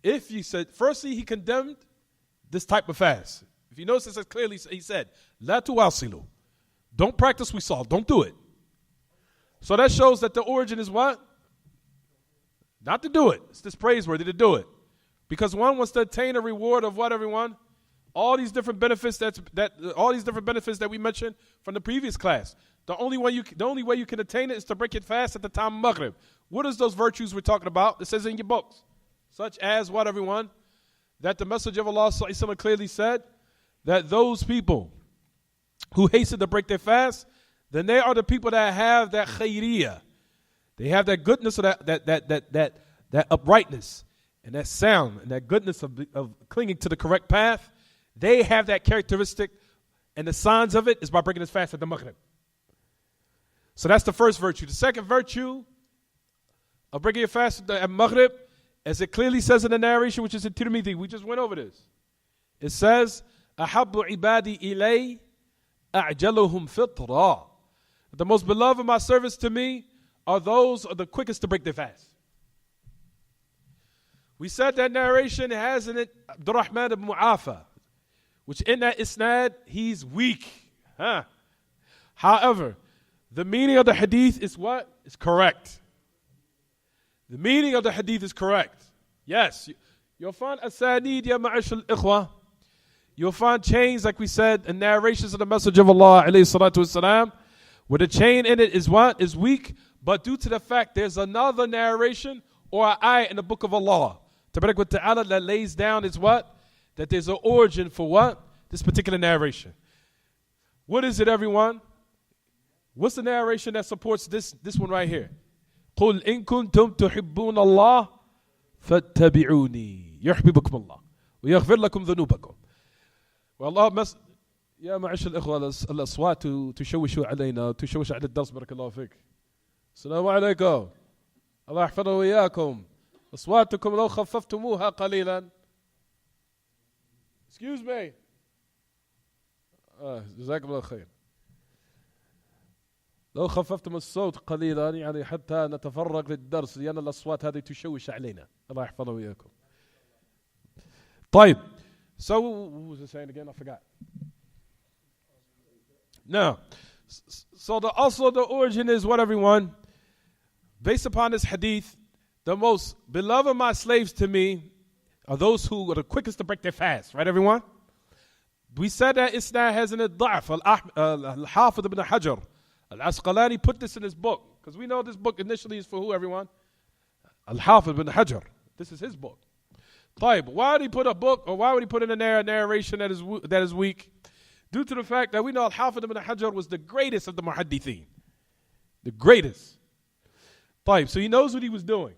If you said, firstly, he condemned this type of fast. If you notice, it says clearly, he said, La tuwasilu. Don't practice wisal. Don't do it. So that shows that the origin is what? Not to do it. It's this praiseworthy to do it. Because one wants to attain a reward of what, everyone? All these different benefits that we mentioned from the previous class. The only way you can attain it is to break it fast at the time of Maghrib. What is those virtues we're talking about? It says in your books. Such as what, everyone? That the Messenger of Allah clearly said that those people who hasten to break their fast, then they are the people that have that khayriyah. They have that goodness of that uprightness and that sound and that goodness of clinging to the correct path. They have that characteristic, and the signs of it is by breaking his fast at the Maghrib. So that's the first virtue. The second virtue of breaking your fast at Maghrib, as it clearly says in the narration, which is in Tirmidhi, we just went over this. It says, أَحَبُّ عِبَادِي إِلَيْهِ أَعْجَلُهُمْ فِطْرًا. The most beloved of my servants to me are those the quickest to break their fast. We said that narration has in it AbdurRahman ibn Mu'afa, which in that isnad, he's weak. However, the meaning of the hadith is what? It's correct. The meaning of the hadith is correct. Yes. You'll find asanid ya ma'ash al-ikhwa. You'll find chains, like we said, in narrations of the Messenger of Allah, alayhi salatu wasalam, where the chain in it is what? Is weak, but due to the fact there's another narration or an ayah in the book of Allah, Tabarak wa ta'ala, that lays down is what? That there's an origin for what? This particular narration. What is it, everyone? What's the narration that supports this one right here? قُلْ إِن كُنْتُمْ تُحِبُّونَ اللَّهِ فاتبعوني يحببكم الله ويغفر لكم ذنوبكم. والله يا معش الإخوة الأصوات تشوش علينا تشوش على الدرس. بارك الله فيك. السلام عليكم. الله يحفظه وإياكم. أصواتكم لو خففتموها قليلا. Excuse me. جزاكم الله خير. لو خففتم الصوت قليلا يعني حتى نتفرغ للدرس لأن الأصوات هذه تشوش علينا. الله يحفظه وإياكم. طيب. So what was I saying again? I forgot. Now, so the origin is what, everyone? Based upon this hadith, the most beloved of my slaves to me are those who are the quickest to break their fast. Right, everyone? We said that Isnad has an ad-da'af. Al-Hafidh ibn Hajar Al-Asqalani put this in his book. Because we know this book initially is for who, everyone? Al-Hafidh ibn Hajar. This is his book. But why would he put a book, or why would he put in a narration that is weak? Due to the fact that we know Al-Hafidh ibn Hajar was the greatest of the muhaddithin. The greatest. So he knows what he was doing.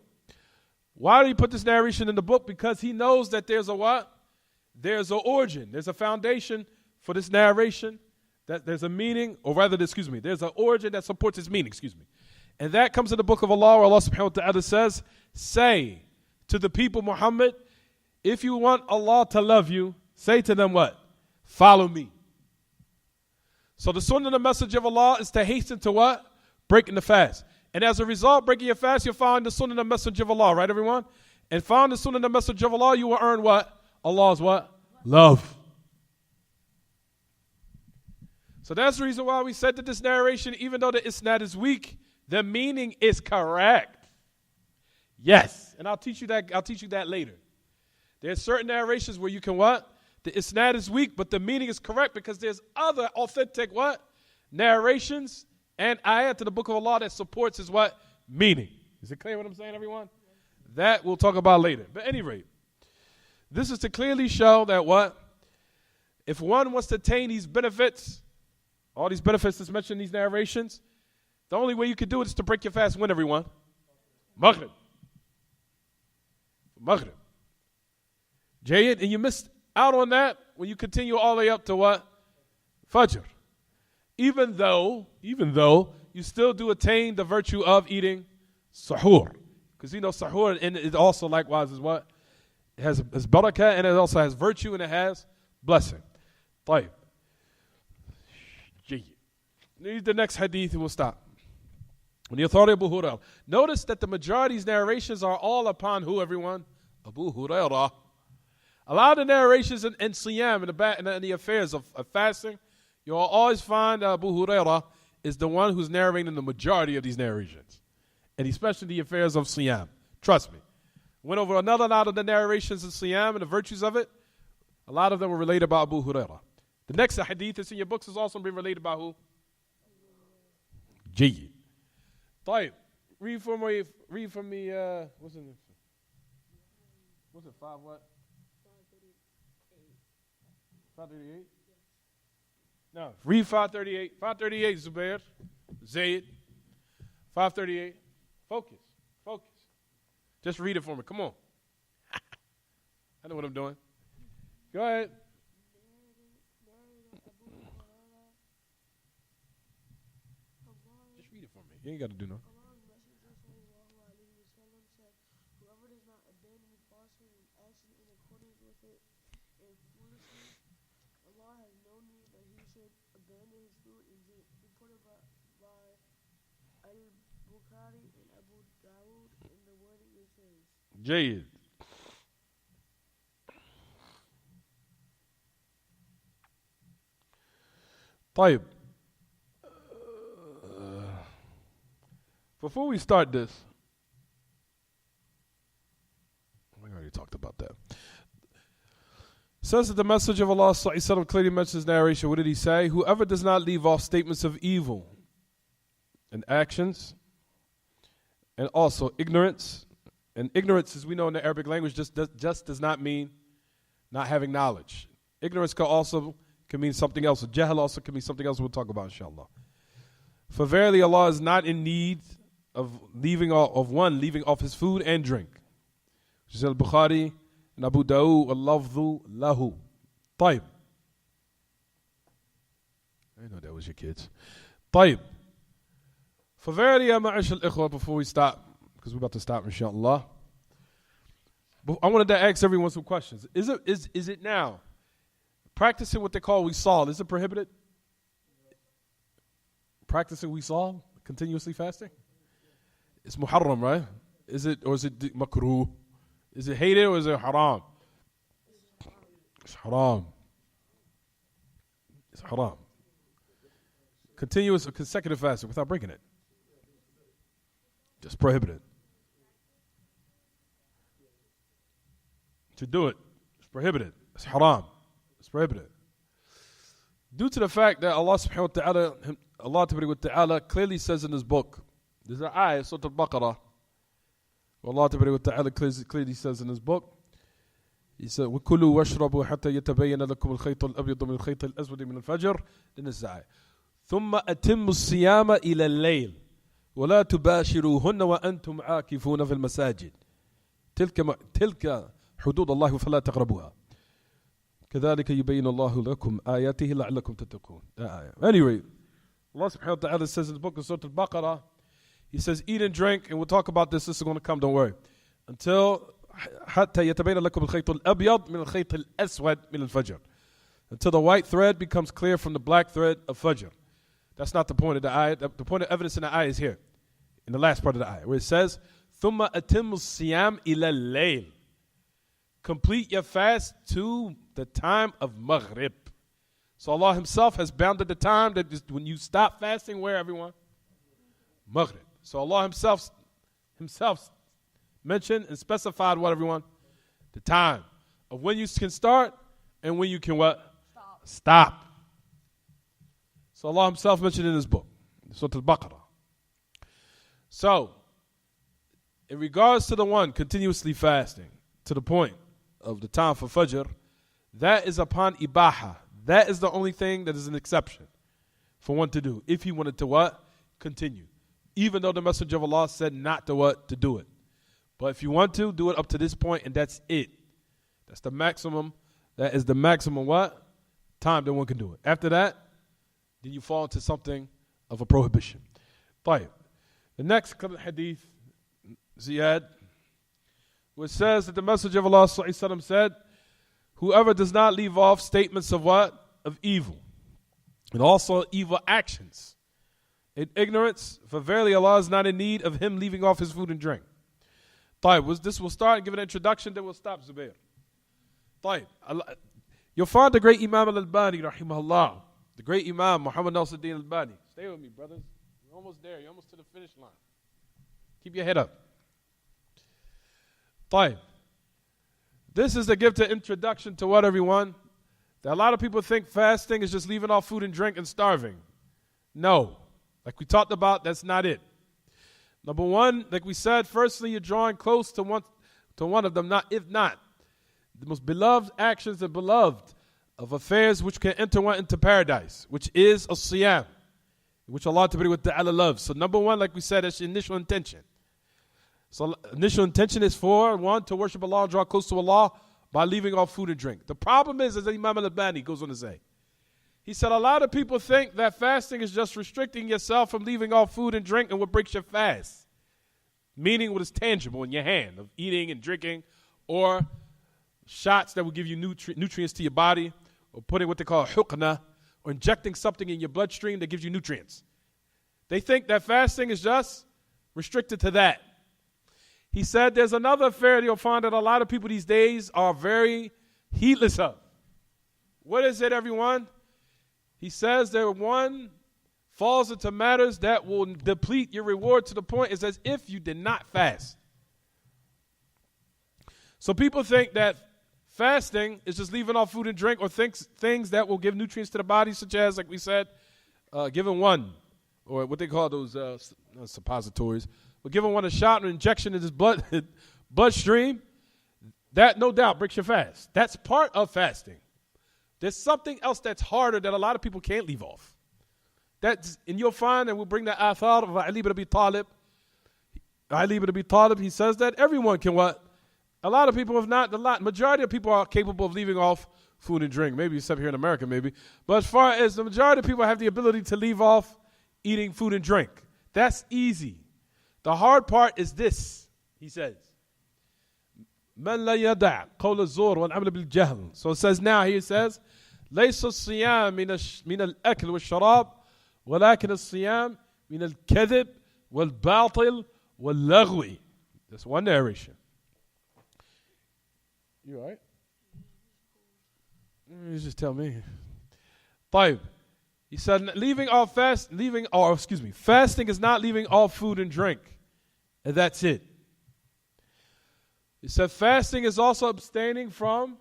Why did he put this narration in the book? Because he knows that there's a what? There's an origin. There's a foundation for this narration. That there's a meaning, or rather, there's an origin that supports its meaning, And that comes in the book of Allah, where Allah subhanahu wa ta'ala says, say to the people, Muhammad, if you want Allah to love you, say to them what? Follow me. So the sunnah and the message of Allah is to hasten to what? Breaking the fast. And as a result, breaking your fast, you'll find the sunnah and the message of Allah, right, everyone? And find the sunnah and the message of Allah, you will earn what? Allah's what? Love. So that's the reason why we said that this narration, even though the isnad is weak, the meaning is correct. Yes. And I'll teach you that later. There's certain narrations where you can what? The isnad is weak, but the meaning is correct because there's other authentic what? Narrations and ayat to the book of Allah that supports his what? Meaning. Is it clear what I'm saying, everyone? That we'll talk about later. But at any rate, this is to clearly show that what? If one wants to attain these benefits, all these benefits that's mentioned in these narrations, the only way you can do it is to break your fast when, everyone? Maghrib. Maghrib. Jayid, and you missed out on that when you continue all the way up to what? Fajr. Even though you still do attain the virtue of eating sahur. Because you know sahur, and it also likewise is what? It has barakah, and it also has virtue, and it has blessing. طيب. Read the next hadith and we'll stop. When the authority of Abu Hurairah. Notice that the majority of these narrations are all upon who, everyone? Abu Hurairah. A lot of the narrations in Siyam and the affairs of fasting, you'll always find Abu Hurairah is the one who's narrating the majority of these narrations. And especially the affairs of Siyam. Trust me. Went over another lot of the narrations in Siyam and the virtues of it. A lot of them were related by Abu Hurairah. The next hadith that's in your books is also being related by who? Jayyid. طيب. Read for me, what's it? What's it, 5 what? 538? No, read 538. 538, Zubair. Zayd. 538. Focus. Just read it for me. Come on. I know what I'm doing. Go ahead. Just read it for me. You ain't got to do nothing. Whoever does not abandon falsehood and action in accordance with it and foolishly, Allah has no need that he should abandon his food and drink. Reported by Al-Bukhari and Abu Dawud, and the wording is his. Jayyid. طيب. Before we start this, we already talked about that. Says that the message of Allah clearly mentions narration. What did he say? Whoever does not leave off statements of evil and actions, and also ignorance. And ignorance, as we know in the Arabic language, just does not mean not having knowledge. Ignorance can mean something else. Jahl also can mean something else we'll talk about, inshallah. For verily Allah is not in need of leaving off his food and drink. Says Bukhari and Abu Dawood, al-lafdhu lahu. طيب. I know that was your kids. طيب. For verily, ya ma'ash al-ikhwa, before we stop, because we're about to stop, inshallah. But I wanted to ask everyone some questions. Is it now practicing what they call wisal? Is it prohibited? Practicing wisal, continuously fasting? It's muharram, right? Is it makruh? Is it hated or is it haram? It's haram. It's haram. Continuous or consecutive fasting without breaking it. Just prohibited. To do it, it's prohibited. It's haram. It's prohibited. Due to the fact that Allah subhanahu wa ta'ala clearly says in his book, there's an ayah, Surah Al-Baqarah, where Allah wa ta'ala clearly says in his book, he said, وَكُلُوا وَاشْرَبُوا حَتَّى يَتَبَيَّنَ لَكُمُ الْخَيْطُ الْأَبْيَضُ مِنَ الْخَيْطِ الْأَسْوَدِ مِنَ الْفَجْرِ. Then it's the ayah. ثُمَّ أَتِمُّوا الصِّيَامَ إِلَى اللَّيْلِ وَلَا تُبَاشِرُوهُنَّ وَأَنْتُمْ عَاكِفُونَ فِي الْمَسَاجِدِ تلك حدود الله فلا تقربوها كذلك يبين الله لكم آياته لعلكم تتقون. Anyway, Allah subhanahu wa ta'ala says in the book of Surah Al-Baqarah, he says, eat and drink, and we'll talk about this. This is going to come, don't worry. Until حتى يتبين لكم الخيط الأبيض من الخيط الأسود من الفجر. Until the white thread becomes clear from the black thread of Fajr. That's not the point of the ayah. The point of evidence in the ayah is here, in the last part of the ayah, where it says, ثُمَّ أَتِمُّ الصِّيَامِ إِلَى اللَّيْلِ. Complete your fast to the time of Maghrib. So Allah himself has bounded the time that when you stop fasting, where everyone? Maghrib. So Allah himself mentioned and specified what, everyone? The time of when you can start and when you can what? Stop. So Allah himself mentioned in his book, Surah Al-Baqarah. So, in regards to the one continuously fasting to the point of the time for Fajr, that is upon ibaha. That is the only thing that is an exception for one to do. If he wanted to what? Continue. Even though the Messenger of Allah said not to what? To do it. But if you want to, do it up to this point and that's it. That's the maximum. That is the maximum what? Time that one can do it. After that, then you fall into something of a prohibition. طيب. The next hadith, Ziyad, which says that the Messenger of Allah said, whoever does not leave off statements of what? Of evil. And also evil actions. In ignorance, for verily Allah is not in need of him leaving off his food and drink. طيب, this will start and give an introduction, then we'll stop, Zubair. طيب, you'll find the great Imam Al-Albani, rahimahullah, the great Imam Muhammad Nasruddin Al-Albani. Stay with me, brothers. You're almost there. You're almost to the finish line. Keep your head up. طيب. This is to give the introduction to what, everyone? That a lot of people think fasting is just leaving off food and drink and starving. No. Like we talked about, that's not it. Number one, like we said, firstly, you're drawing close to one of them, if not the most beloved actions and beloved of affairs which can enter one into paradise, which is a siyam, which Allah Ta'ala loves. So number one, like we said, that's your initial intention. So initial intention is for one, to worship Allah, draw close to Allah by leaving off food and drink. The problem is, as Imam Al-Albani goes on to say, he said a lot of people think that fasting is just restricting yourself from leaving off food and drink and what breaks your fast. Meaning what is tangible in your hand of eating and drinking, or shots that will give you nutrients to your body, or putting what they call huqna, or injecting something in your bloodstream that gives you nutrients. They think that fasting is just restricted to that. He said there's another affair you'll find that a lot of people these days are very heedless of. What is it, everyone? He says that one falls into matters that will deplete your reward to the point it's as if you did not fast. So people think that fasting is just leaving off food and drink, or things that will give nutrients to the body, such as, like we said, giving one, or what they call those suppositories, but giving one a shot or injection in his bloodstream, that no doubt breaks your fast. That's part of fasting. There's something else that's harder that a lot of people can't leave off. And you'll find, and we'll bring the athar of Ali ibn Abi Talib. Ali ibn Abi Talib, he says that everyone can what? A lot of people, if not a lot, majority of people are capable of leaving off food and drink. Maybe except here in America, maybe. But as far as the majority of people have the ability to leave off eating food and drink. That's easy. The hard part is this, he says. من لا يدع قول الزور والعمل بالجهل. So it says now, he says, ليس الصيام من الأكل والشراب ولكن الصيام من الكذب والباطل واللغو. That's one narration. You all right? You just tell me. طيب. He said fasting is not leaving all food and drink. And that's it. He said fasting is also abstaining from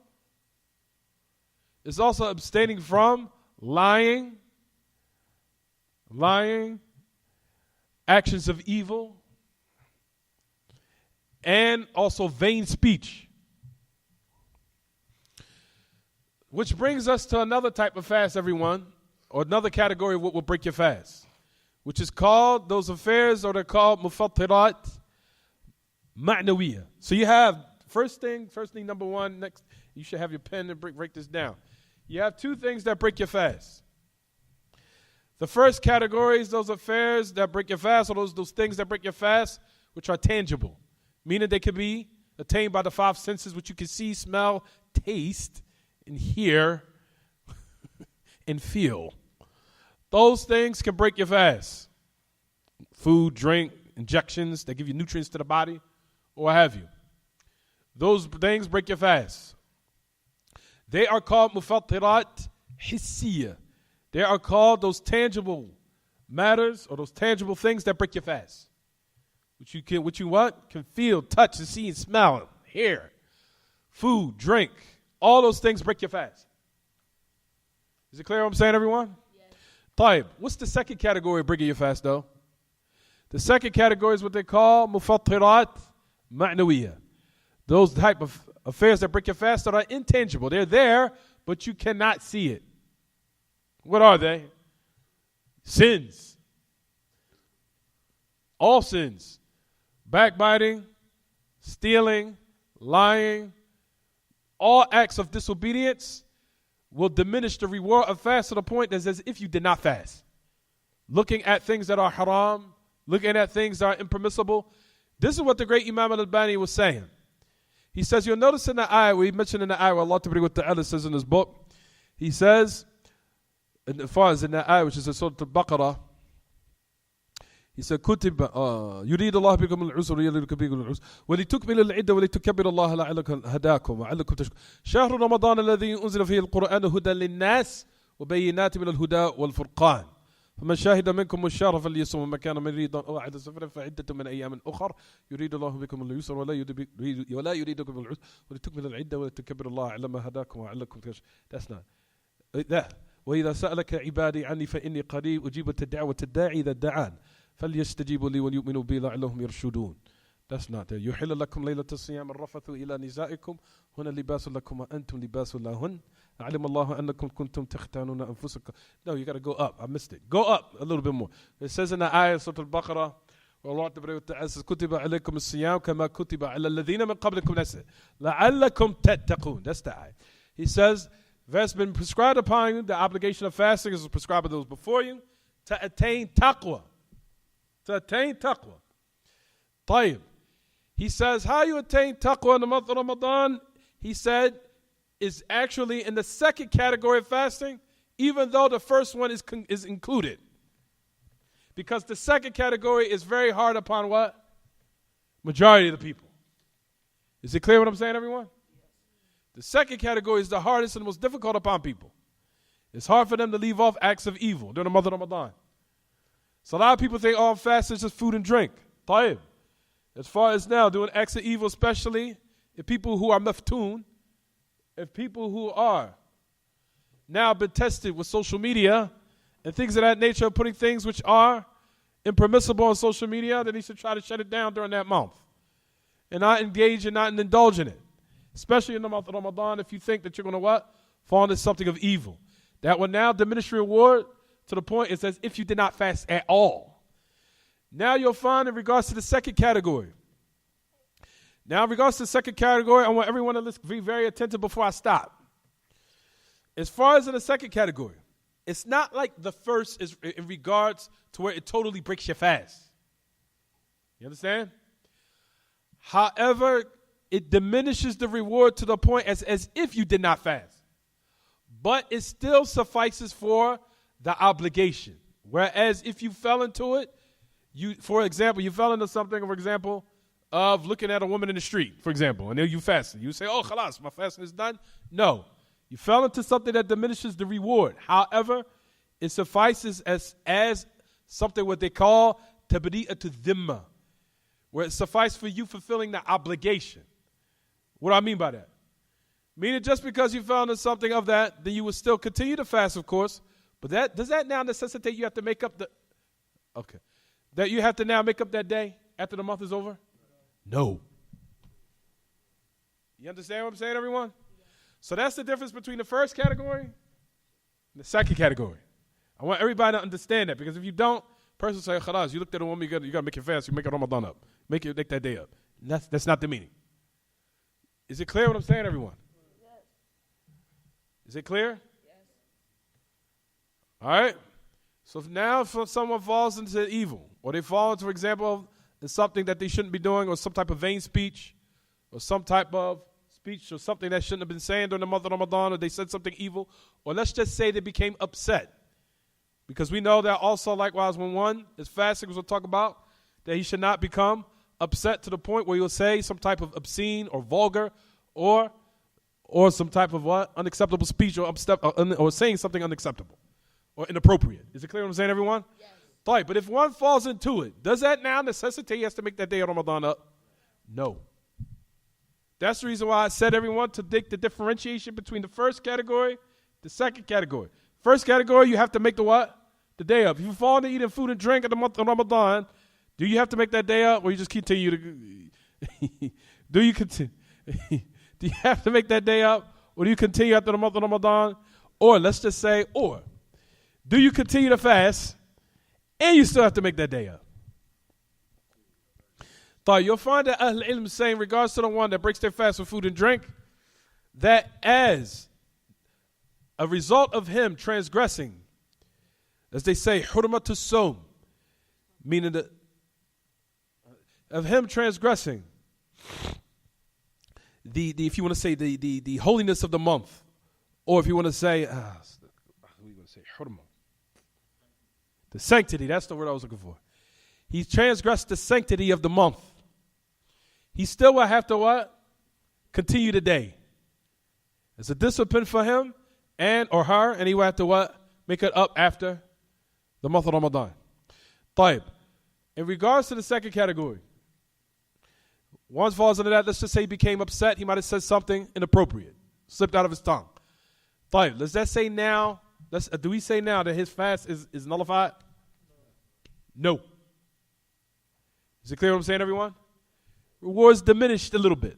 lying, actions of evil, and also vain speech. Which brings us to another type of fast, everyone, or another category of what will break your fast, which is called, those affairs, or they're called mufattirat ma'nawiyah. So you have, first thing number one, next, you should have your pen and break this down. You have two things that break your fast. The first category is those affairs that break your fast, or those things that break your fast, which are tangible, meaning they can be attained by the five senses, which you can see, smell, taste, and hear, and feel. Those things can break your fast. Food, drink, injections that give you nutrients to the body, or what have you. Those things break your fast. They are called mufattirat hissiyah. They are called those tangible matters, or those tangible things that break your fast. Which you can feel, touch, and see, and smell, hear. Food, drink, all those things break your fast. Is it clear what I'm saying, everyone? Yes. طيب, what's the second category of breaking your fast, though? The second category is what they call mufattirat ma'nawiyah. Those type of affairs that break your fast that are intangible. They're there, but you cannot see it. What are they? Sins. All sins. Backbiting, stealing, lying, all acts of disobedience will diminish the reward of fast to the point that as if you did not fast. Looking at things that are haram, looking at things that are impermissible. This is what the great Imam Al-Albani was saying. He says, you'll notice in the ayah, we mentioned in the ayah, Allah Ta'ala says in his book, he says, as far as in the ayah, which is in Surah Al-Baqarah, he said, كتب يريد الله بكم العسر ويريد بكم العسر ولتكمل العدة ولتكبر الله لعلكم هداكم وعلكم تشكرون شهر رمضان الذي أنزل فيه القرآن هدى للناس وبينات من الهدى والفرقان فمن شاهد منكم الشهر فليصم ومن كان مريضا أو على سفر فعدة من أيام أخر يريد الله بكم اليسر ولا يريد بكم العسر ولتكمل العدة ولتكبر الله على ما هداكم وعلكم تشكرون. That's not that. وإذا سألك عبادي عني فإني قريب أجيب دعوة الداعي إذا دعان فليستجيبوا لي وليؤمنوا بي لعلهم يرشدون. That's not there. يحل لكم ليلة الصيام الرفث إلى نسائكم هن لباس لكم وأنتم لباس لهن علم الله أنكم كنتم تختانون أنفسكم. No, you got to go up. I missed it. Go up a little bit more. It says in the ayah Surah Al-Baqarah, والله تبارك وتعالى says كتب عليكم الصيام كما كتب على الذين من قبلكم لعلكم تتقون. That's the ayah. He says, that's been prescribed upon you. The obligation of fasting is prescribed by those before you to attain taqwa. To attain taqwa. طيب. He says, how you attain taqwa in the month of Ramadan, he said, is actually in the second category of fasting, even though the first one is included. Because the second category is very hard upon what? Majority of the people. Is it clear what I'm saying, everyone? The second category is the hardest and the most difficult upon people. It's hard for them to leave off acts of evil during the month of Ramadan. So a lot of people think, oh, fast is just food and drink. طيب. As far as now, doing acts of evil, especially if people who are maftoon, if people who are now been tested with social media and things of that nature, putting things which are impermissible on social media, then he should try to shut it down during that month and not engage and not indulge in it. Especially in the month of Ramadan, if you think that you're going to what? Fall into something of evil. That will now diminish your reward to the point it's as if you did not fast at all. Now you'll find in regards to the second category Now, in regards to the second category, I want everyone to be very attentive before I stop. As far as in the second category, it's not like the first is in regards to where it totally breaks your fast. You understand? However, it diminishes the reward to the point as if you did not fast. But it still suffices for the obligation. Whereas if you fell into it, for example, you fell into something, for example, of looking at a woman in the street, for example, and then you fasted. You say, oh, khalas, my fasting is done. No. You fell into something that diminishes the reward. However, it suffices as something what they call tabdi'atu dhimma, where it suffices for you fulfilling the obligation. What do I mean by that? Meaning just because you fell into something of that, then you will still continue to fast, of course. But does that now necessitate you have to make up that you have to now make up that day after the month is over? No. You understand what I'm saying, everyone? So that's the difference between the first category and the second category. I want everybody to understand that, because if you don't, person say, khalas, you looked at a woman, you got to make it fast, you make it Ramadan up. Make that day up. And that's not the meaning. Is it clear what I'm saying, everyone? Yes. Is it clear? Yes. All right. So if someone falls into evil, or they fall into, for example, something that they shouldn't be doing, or some type of vain speech, or some type of speech, or something that shouldn't have been saying during the month of Ramadan, or they said something evil, or let's just say they became upset. Because we know that also, likewise, when one is fasting, as we'll talk about, that he should not become upset to the point where he'll say some type of obscene or vulgar or some type of unacceptable speech, or saying something unacceptable or inappropriate. Is it clear what I'm saying, everyone? Yes. Right, but if one falls into it, does that now necessitate he has to make that day of Ramadan up? No. That's the reason why I said, everyone, to make the differentiation between the first category, the second category. First category, you have to make the what? The day up. If you fall into eating food and drink in the month of Ramadan, do you have to make that day up, or you just continue to? Do you continue? Do you have to make that day up, or do you continue after the month of Ramadan? Or let's just say, do you continue to fast, and you still have to make that day up? You'll find that Ahl Ilm saying, in regards to the one that breaks their fast with food and drink, that as a result of him transgressing, as they say, hurmatu sawm, meaning of him transgressing if you want to say the holiness of the month, or if you want to say hurma, the sanctity, that's the word I was looking for. He transgressed the sanctity of the month. He still will have to what? Continue the day. It's a discipline for him or her, and he will have to what? Make it up after the month of Ramadan. Taib. In regards to the second category, one falls into that, let's just say he became upset, he might have said something inappropriate, slipped out of his tongue. Taib. Let's just say now, do we say now that his fast is nullified? No. Is it clear what I'm saying, everyone? Rewards diminished a little bit.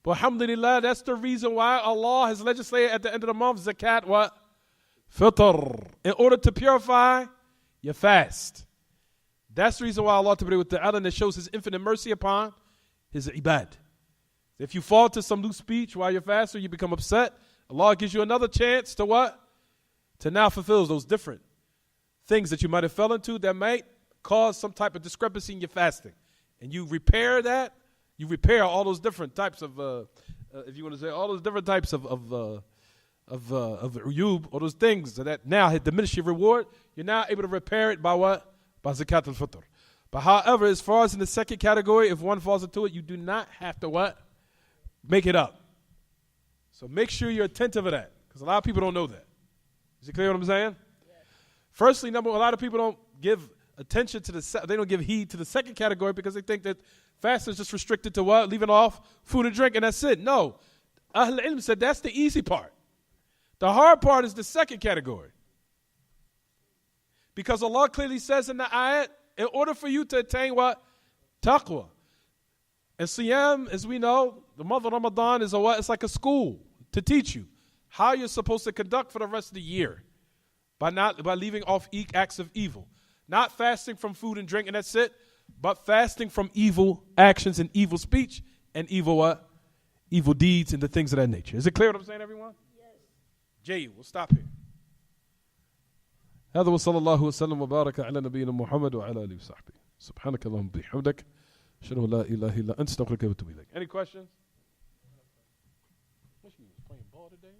But alhamdulillah, that's the reason why Allah has legislated at the end of the month, zakat, what? Fitr. In order to purify your fast. That's the reason why Allah with the Allah that shows His infinite mercy upon His ibad. If you fall to some loose speech while you're fasting, you become upset, Allah gives you another chance to what? To now fulfill those different things that you might have fell into that might cause some type of discrepancy in your fasting. And you repair that. You repair all those different types of, if you want to say, all those different types of uyub, all those things that now had diminished your reward. You're now able to repair it by what? By zakat al-fitr. But however, as far as in the second category, if one falls into it, you do not have to what? Make it up. So make sure you're attentive to that, because a lot of people don't know that. Is it clear what I'm saying? Yes. Firstly, a lot of people don't give attention to they don't give heed to the second category because they think that fasting is just restricted to what? Leaving off food and drink and that's it. No. Ahl Ilm said that's the easy part. The hard part is the second category. Because Allah clearly says in the ayat, in order for you to attain what? Taqwa. And Siyam, as we know, the month of Ramadan is it's like a school to teach you how you're supposed to conduct for the rest of the year by leaving off acts of evil. Not fasting from food and drink and that's it, but fasting from evil actions and evil speech and evil what? Evil deeds and the things of that nature. Is it clear what I'm saying, everyone? Yes. Jay, we'll stop here. هذا وصلى الله وسلم وبارك على نبينا محمد وعلى آله وصحبه سبحانك اللهم بحمدك أشهد أن لا إله إلا أنت أستغفرك وأتوب إليك. Any questions? What she was playing ball today?